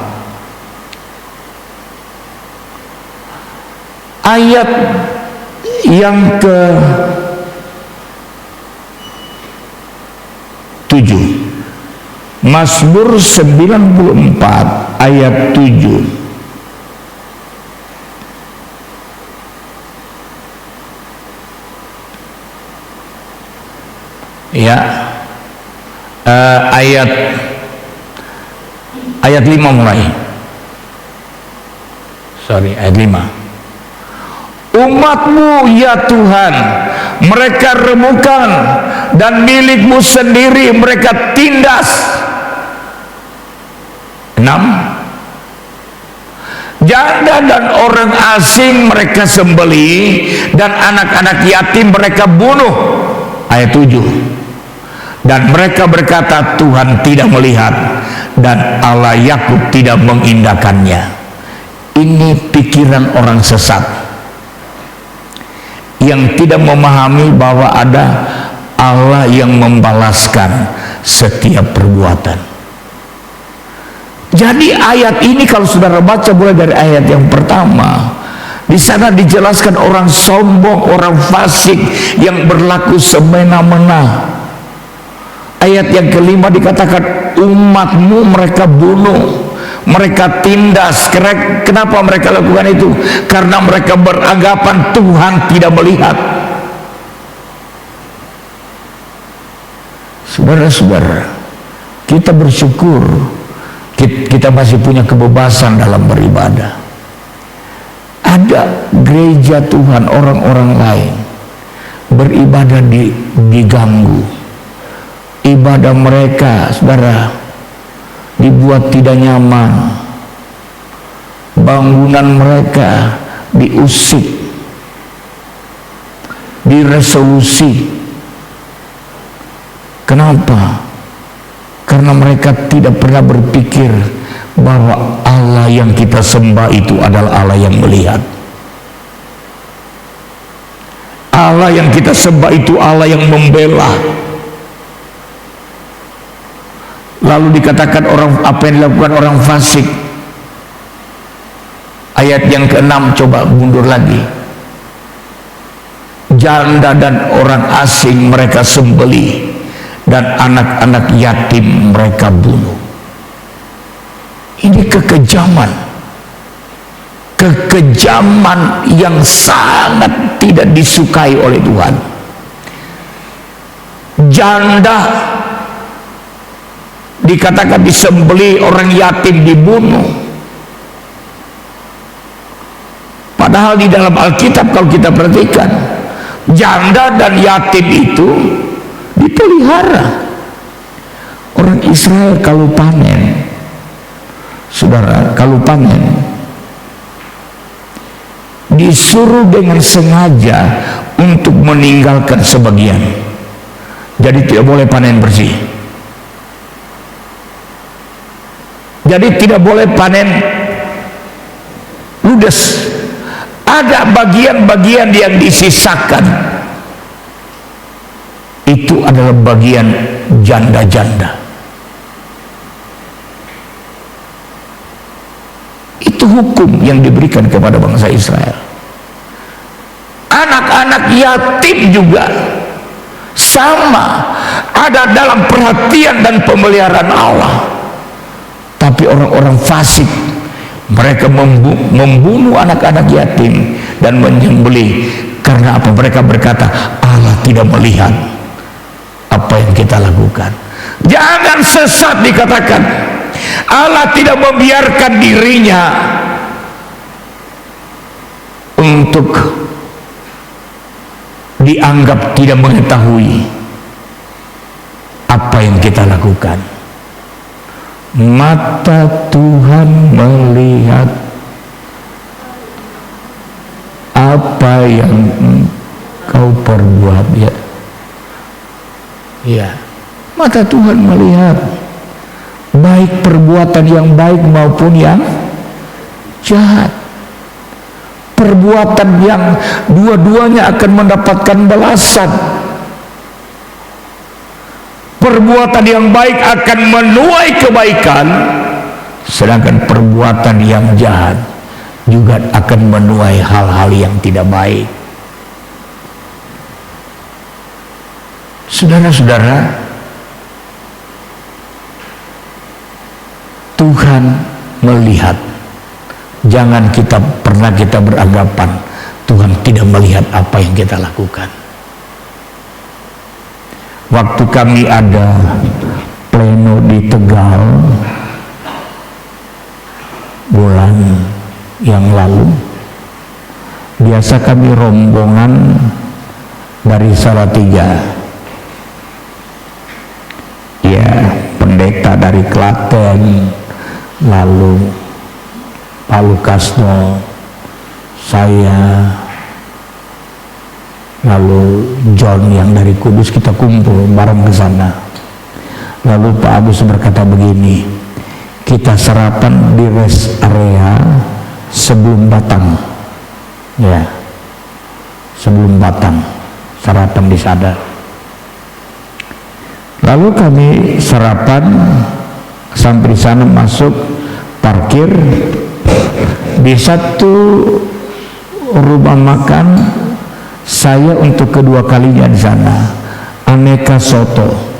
Speaker 3: ayat yang ke-7. Mazmur 94 ayat 7. Ya, ayat 5 mulai. Ayat 5. Umatmu ya Tuhan mereka remukan, dan milikmu sendiri mereka tindas. 6. Janda dan orang asing mereka sembelih, dan anak-anak yatim mereka bunuh. Ayat 7. Dan mereka berkata, Tuhan tidak melihat, dan Allah Yakub tidak mengindahkannya. Ini pikiran orang sesat yang tidak memahami bahwa ada Allah yang membalaskan setiap perbuatan. Jadi ayat ini kalau saudara baca mulai dari ayat yang pertama, di sana dijelaskan orang sombong, orang fasik yang berlaku semena-mena. Ayat yang kelima dikatakan umatmu mereka bunuh, mereka tindas. Kenapa mereka lakukan itu? Karena mereka beranggapan Tuhan tidak melihat. Saudara-saudara, kita bersyukur kita masih punya kebebasan dalam beribadah. Ada gereja Tuhan, orang-orang lain beribadah diganggu. Ibadah mereka, saudara, dibuat tidak nyaman. Bangunan mereka diusik, diresolusi. Kenapa? Karena mereka tidak pernah berpikir bahwa Allah yang kita sembah itu adalah Allah yang melihat. Allah yang kita sembah itu Allah yang membela. Lalu dikatakan apa yang dilakukan orang fasik. Ayat yang ke-6, coba mundur lagi. Janda dan orang asing mereka sembelih, dan anak-anak yatim mereka bunuh. Ini kekejaman yang sangat tidak disukai oleh Tuhan. Janda dikatakan disembelih, orang yatim dibunuh. Padahal di dalam Alkitab kalau kita perhatikan, janda dan yatim itu dipelihara. Orang Israel kalau panen, saudara, kalau panen disuruh dengan sengaja untuk meninggalkan sebagian. Jadi tidak boleh panen bersih. Jadi tidak boleh panen ludes. Ada bagian-bagian yang disisakan. Itu adalah bagian janda-janda. Itu hukum yang diberikan kepada bangsa Israel. Anak-anak yatim juga sama, ada dalam perhatian dan pemeliharaan Allah. Tapi orang-orang fasik, mereka membunuh anak-anak yatim dan menyembelih. Karena apa? Mereka berkata Allah tidak melihat apa yang kita lakukan. Jangan sesat dikatakan Allah tidak membiarkan dirinya untuk dianggap tidak mengetahui apa yang kita lakukan. Mata Tuhan melihat apa yang kau perbuat, ya. Ya, mata Tuhan melihat baik perbuatan yang baik maupun yang jahat. Perbuatan yang dua-duanya akan mendapatkan balasan. Perbuatan yang baik akan menuai kebaikan, sedangkan perbuatan yang jahat juga akan menuai hal-hal yang tidak baik. Saudara-saudara, Tuhan melihat. Jangan pernah kita beranggapan Tuhan tidak melihat apa yang kita lakukan. waktu kami ada pleno di Tegal bulan yang lalu, biasa kami rombongan dari Salatiga, ya, pendeta dari Klaten, lalu Pak Lukasno, saya, lalu John yang dari Kudus, kita kumpul bareng ke sana. Lalu Pak Agus berkata begini, kita sarapan di rest area sebelum Batang, ya, sebelum Batang, sarapan di sana. Lalu kami sarapan sampai di sana, masuk parkir di satu rumah makan. Saya untuk kedua kalinya di sana, aneka soto,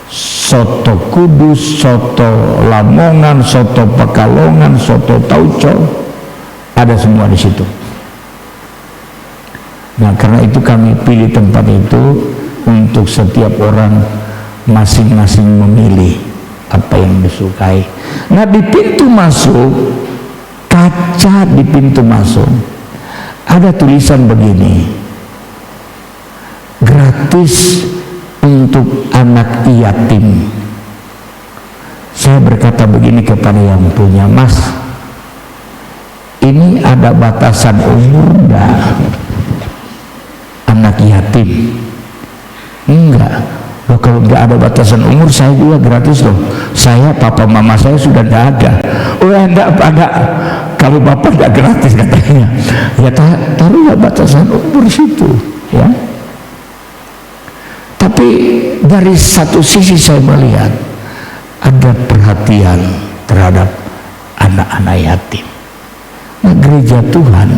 Speaker 3: soto Kudus, soto Lamongan, soto Pekalongan, soto Tauco, ada semua di situ. Nah, karena itu kami pilih tempat itu untuk setiap orang masing-masing memilih apa yang disukai. Nah, di pintu masuk, kaca di pintu masuk ada tulisan begini, gratis untuk anak yatim. Saya berkata begini kepada yang punya, Mas, ini ada batasan umur enggak anak yatim? Enggak. Loh, kalau enggak ada batasan umur, saya juga gratis loh. Saya, papa mama saya sudah enggak ada. Oh, enggak ada. Kalau bapak enggak gratis katanya. Ya taruhlah batasan umur situ, ya. Tapi dari satu sisi saya melihat ada perhatian terhadap anak-anak yatim. Nah, gereja Tuhan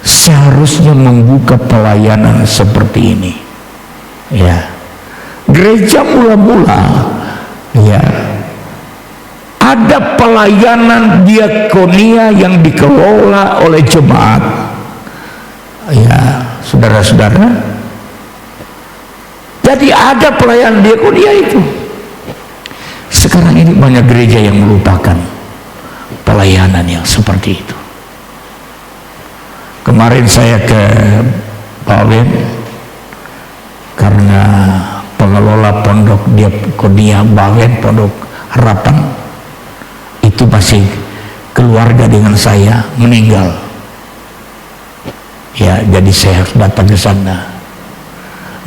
Speaker 3: seharusnya membuka pelayanan seperti ini, ya. Gereja mula-mula, ya, ada pelayanan diakonia yang dikelola oleh jemaat, ya, saudara-saudara. Jadi ada pelayanan diakonia itu. Sekarang ini banyak gereja yang melupakan pelayanan yang seperti itu. Kemarin saya ke Bawen karena pengelola pondok diakonia Bawen, Pondok Harapan, itu masih keluarga dengan saya meninggal. Ya, jadi saya harus datang ke sana.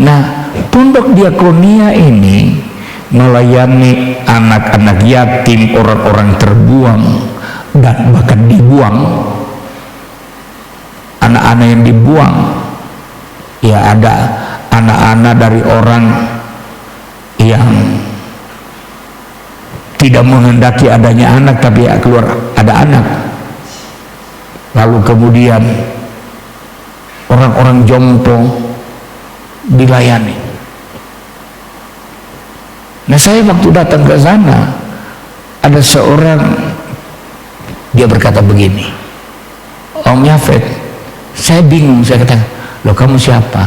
Speaker 3: Nah, pondok diakonia ini melayani anak-anak yatim, orang-orang terbuang dan bahkan dibuang, anak-anak yang dibuang. Ya, ada anak-anak dari orang yang tidak menghendaki adanya anak, tapi ya keluar ada anak. Lalu kemudian orang-orang jompo dilayani. Nah, saya waktu datang ke sana, ada seorang, dia berkata begini, Om Yafet, saya bingung. Saya kata, loh, kamu siapa?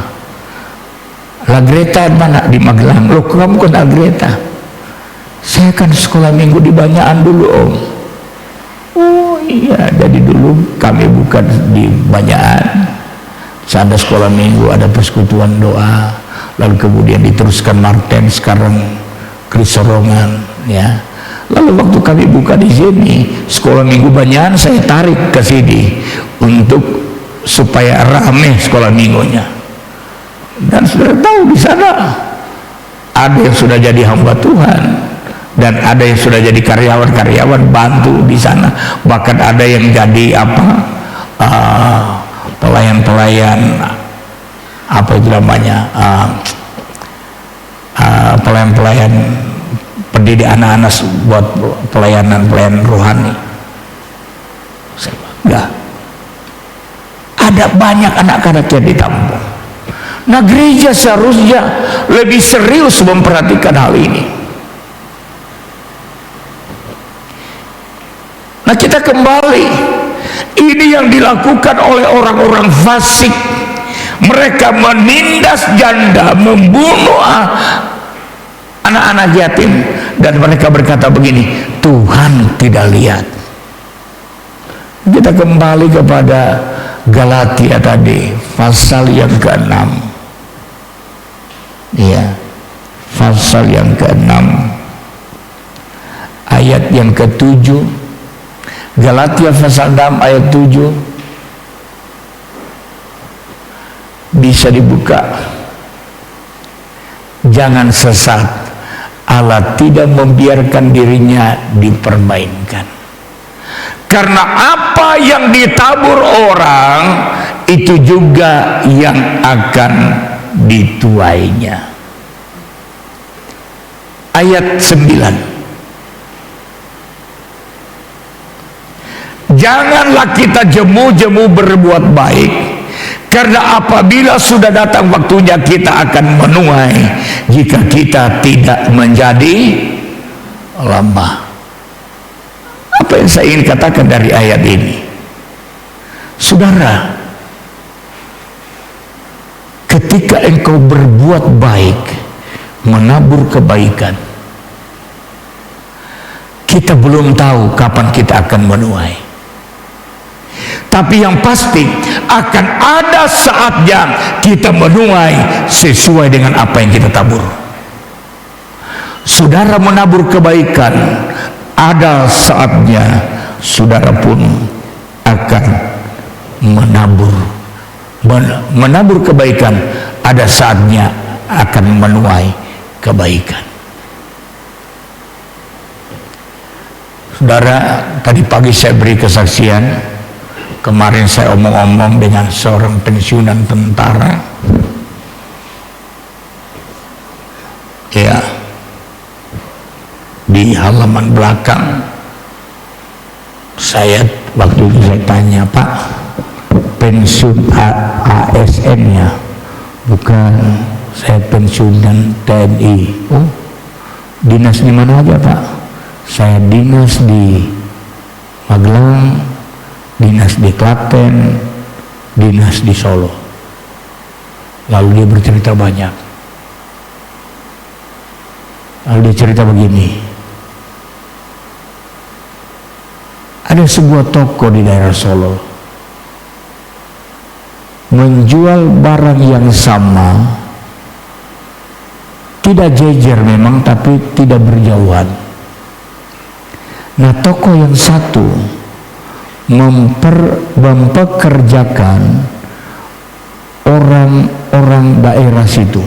Speaker 3: La Greta mana? Di Magelang. Loh, kamu kan La Greta? Saya kan sekolah minggu di Banyakan dulu, Om. Oh iya, jadi dulu kami bukan di Banyakan, ada sekolah minggu, ada persekutuan doa, lalu kemudian diteruskan Marten, sekarang Krisorongan, ya. Lalu waktu kami buka di sini sekolah minggu Banyakan, saya tarik ke sini untuk supaya rame sekolah minggunya. Dan sudah tahu di sana ada yang sudah jadi hamba Tuhan dan ada yang sudah jadi karyawan bantu di sana, bahkan ada yang jadi pelayan-pelayan, apa itu namanya, pelayan-pelayan pendidik anak-anak buat pelayanan rohani. Saya enggak, ada banyak anak-anak yang ditampung. Nah, gereja seharusnya lebih serius memperhatikan hal ini. Nah, kita kembali, ini yang dilakukan oleh orang-orang fasik, Mereka menindas janda, membunuh anak-anak yatim, dan mereka berkata begini, Tuhan tidak lihat. Kita kembali kepada Galatia tadi, pasal yang ke-6. Ya, pasal yang ke-6 ayat yang ke-7. Galatia pasal 6 ayat 7. Bisa dibuka. Jangan sesat, Allah tidak membiarkan dirinya dipermainkan. Karena apa yang ditabur orang, itu juga yang akan dituainya. Ayat 9. Janganlah kita jemu-jemu berbuat baik, karena apabila sudah datang waktunya kita akan menuai jika kita tidak menjadi lemah. Apa yang saya ingin katakan dari ayat ini? Saudara, ketika engkau berbuat baik, menabur kebaikan, kita belum tahu kapan kita akan menuai. Tapi yang pasti akan ada saatnya kita menuai sesuai dengan apa yang kita tabur. Saudara menabur kebaikan, ada saatnya saudara pun akan menabur kebaikan, ada saatnya akan menuai kebaikan. Saudara, tadi pagi saya beri kesaksian. Kemarin saya omong-omong dengan seorang pensiunan tentara. Ya, di halaman belakang saya waktu itu saya tanya, Pak, pensiun ASN ya? Bukan, saya pensiunan TNI. Oh, dinas di mana aja, Pak? Saya dinas di Magelang, dinas di Klaten, dinas di Solo. Lalu dia bercerita banyak. Lalu dia cerita begini, ada sebuah toko di daerah Solo menjual barang yang sama, tidak jejer memang, tapi tidak berjauhan. Nah, toko yang satu mempekerjakan orang-orang daerah situ,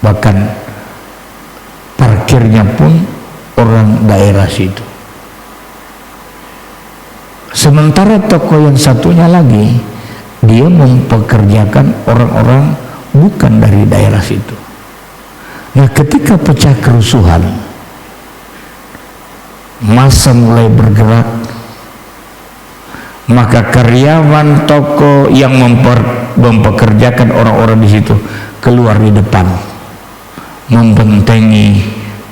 Speaker 3: bahkan parkirnya pun orang daerah situ. Sementara toko yang satunya lagi, dia mempekerjakan orang-orang bukan dari daerah situ. Nah, ketika pecah kerusuhan, massa mulai bergerak, maka karyawan toko yang mempekerjakan orang-orang di situ keluar di depan, membentengi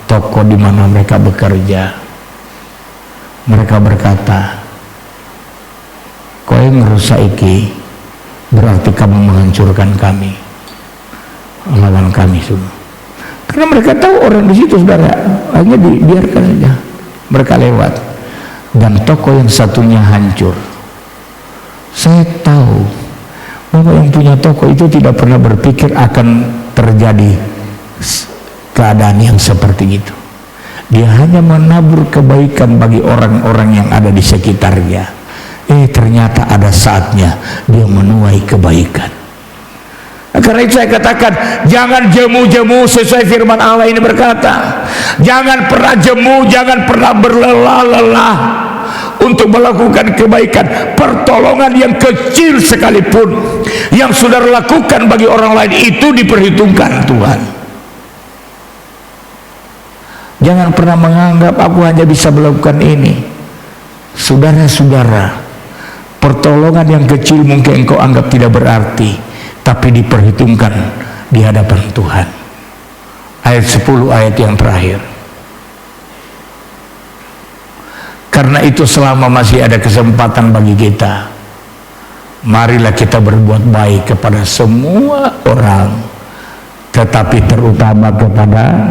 Speaker 3: toko di mana mereka bekerja. Mereka berkata, "Kowe ngerusak iki, berarti kamu menghancurkan kami, lawan kami semua." Karena mereka tahu orang di situ, saudara, hanya dibiarkan saja mereka lewat, dan toko yang satunya hancur. Saya tahu bahwa yang punya toko itu tidak pernah berpikir akan terjadi keadaan yang seperti itu. Dia hanya menabur kebaikan bagi orang-orang yang ada di sekitarnya. Ternyata ada saatnya dia menuai kebaikan. Karena itu saya katakan, jangan jemu-jemu, sesuai firman Allah ini berkata, jangan pernah jemu, jangan pernah berlelah-lelah untuk melakukan kebaikan. Pertolongan yang kecil sekalipun yang saudara lakukan bagi orang lain, itu diperhitungkan Tuhan. Jangan pernah menganggap aku hanya bisa melakukan ini. Saudara-saudara, pertolongan yang kecil mungkin engkau anggap tidak berarti, tapi diperhitungkan di hadapan Tuhan. Ayat 10, ayat yang terakhir. Karena itu selama masih ada kesempatan bagi kita, Marilah kita berbuat baik kepada semua orang, tetapi terutama kepada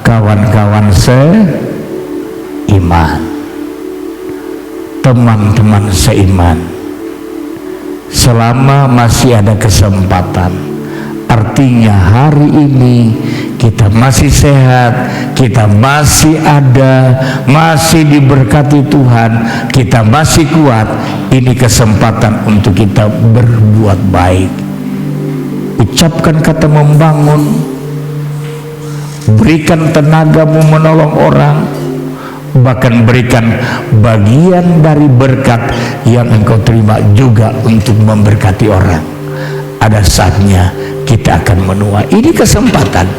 Speaker 3: kawan-kawan seiman, teman-teman seiman. Selama masih ada kesempatan, artinya hari ini kita masih sehat, kita masih ada, masih diberkati Tuhan, kita masih kuat. Ini kesempatan untuk kita berbuat baik. Ucapkan kata membangun, berikan tenagamu menolong orang, bahkan berikan bagian dari berkat yang engkau terima juga untuk memberkati orang. Ada saatnya kita akan menua. Ini kesempatan.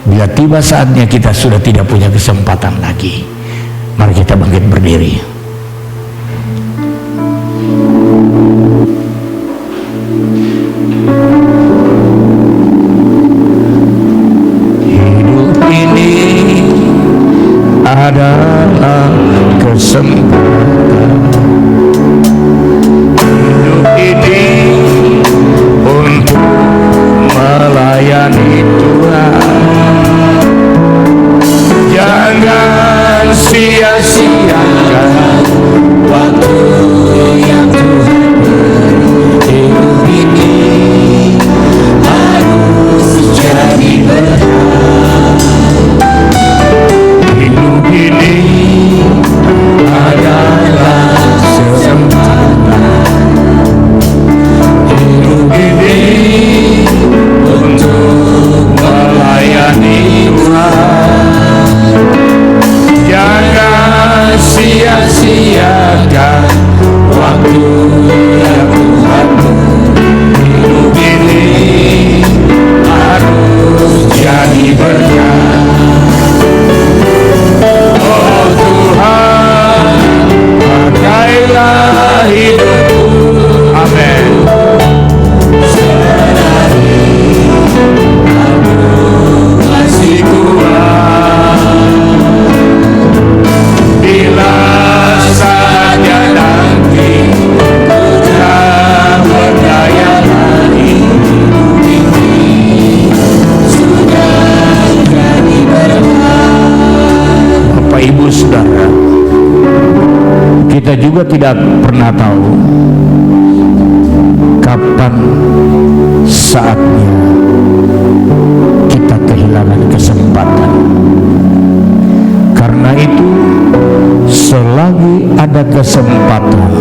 Speaker 3: Bila tiba saatnya kita sudah tidak punya kesempatan lagi, mari kita bangkit berdiri. Hidup ini adalah kesempatan. Hidup ini untuk melayani Tuhan. Jangan sia-siakan waktu yang Tuhan beri. Hidup ini harus jadi berkah. Hidup ini adalah kesempatan. Hidup ini untuk melayani Tuhan. Jangan sia-siakan waktu yang Tuhan beri. Hidup ini harus jadi berkah. Oh Tuhan, pakailah hidupku. Amin. Selagi aku masih kuat, bila saja nanti ku tak berdaya lagi, hidup ini sudah jadi berkah. Bapak Ibu Saudara, kita juga tidak pernah tahu kapan saatnya kita kehilangan kesempatan. Karena itu, selagi ada kesempatan,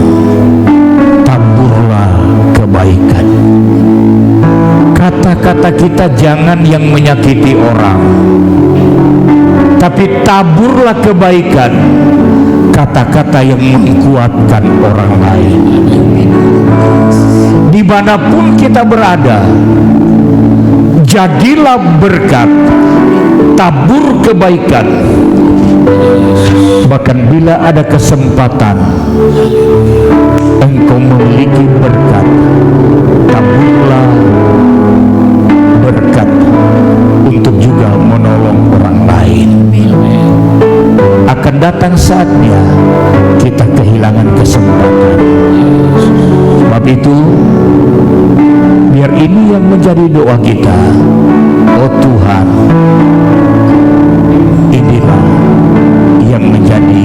Speaker 3: taburlah kebaikan. Kata-kata kita jangan yang menyakiti orang, tapi taburlah kebaikan, kata-kata yang menguatkan orang lain. Dimanapun kita berada, jadilah berkat, tabur kebaikan. Bahkan bila ada kesempatan engkau memiliki berkat, taburlah berkat untuk juga menolong orang lain. Akan datang saatnya kita kehilangan kesempatan. Sebab itu, biar ini yang menjadi doa kita. Oh Tuhan, inilah yang menjadi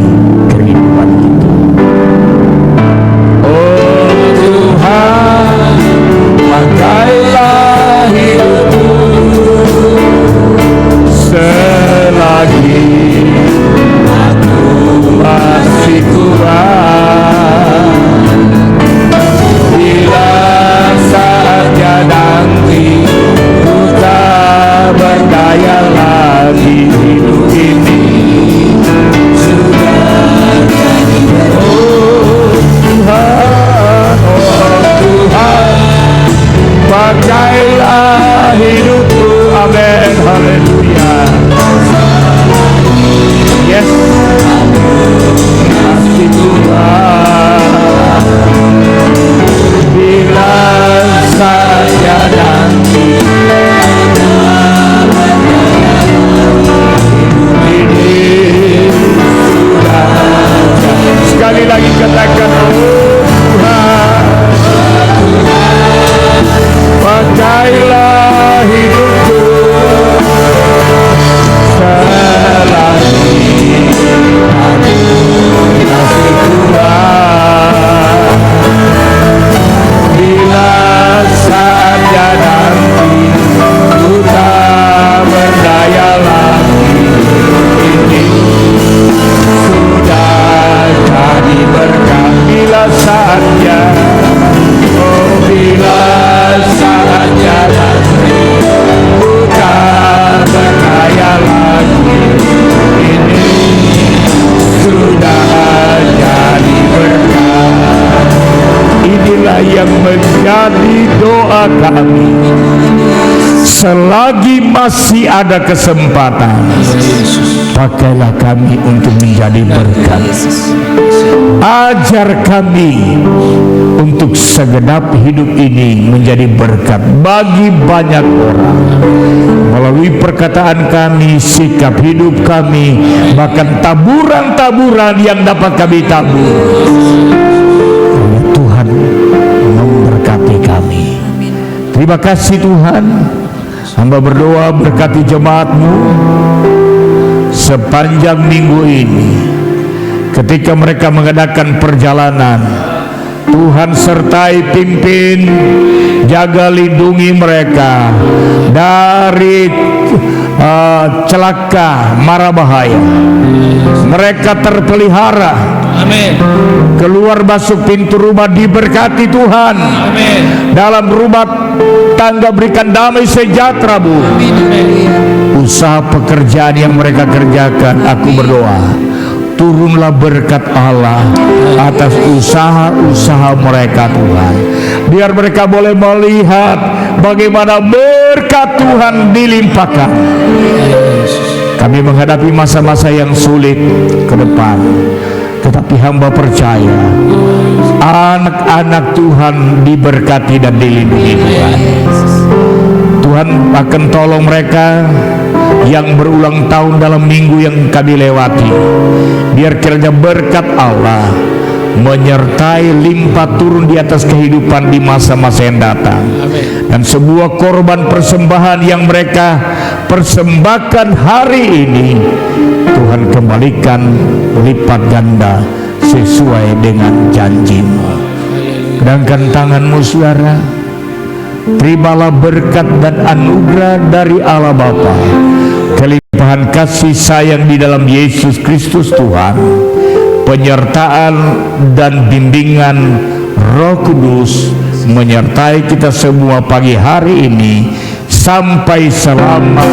Speaker 3: kehidupan kita. Oh Tuhan, pakailah hidupku selagi aku masih kuat. Bila saatnya nanti ku tak berdaya lagi, hidup ini sudah jadi berkah. Oh Tuhan, pakailah hidupku. Amin, haleluya. Yes, masih kuat. Bila saja nanti yang menjadi doa kami. Selagi masih ada kesempatan, pakailah kami untuk menjadi berkat. Ajar kami untuk segenap hidup ini menjadi berkat bagi banyak orang. Melalui perkataan kami, sikap hidup kami, bahkan taburan-taburan yang dapat kami tabur. Tuhan memberkati kami. Terima kasih Tuhan. Hamba berdoa berkati jemaat-Mu sepanjang minggu ini. Ketika mereka mengadakan perjalanan, Tuhan sertai, pimpin, jaga, lindungi mereka dari celaka, mara bahaya. Mereka terpelihara.
Speaker 2: Amin.
Speaker 3: Keluar masuk pintu rumah diberkati Tuhan.
Speaker 2: Amin.
Speaker 3: Dalam rumah tangga berikan damai sejahtera, Bu. Usaha pekerjaan yang mereka kerjakan, aku berdoa, turunlah berkat Allah atas usaha-usaha mereka Tuhan. Biar mereka boleh melihat bagaimana berkat Tuhan dilimpahkan. Kami menghadapi masa-masa yang sulit ke depan, tetapi hamba percaya anak-anak Tuhan diberkati dan dilindungi Tuhan. Tuhan akan tolong mereka yang berulang tahun dalam minggu yang kami lewati. Biar kiranya berkat Allah menyertai limpah turun di atas kehidupan di masa-masa yang datang. Dan sebuah korban persembahan yang mereka persembahkan hari ini, Tuhan kembalikan lipat ganda sesuai dengan janji-Mu. Kedangkan tangan-Mu, saudara. Terimalah berkat dan anugerah dari Allah Bapa, kelimpahan kasih sayang di dalam Yesus Kristus Tuhan, penyertaan dan bimbingan Roh Kudus menyertai kita semua pagi hari ini sampai selama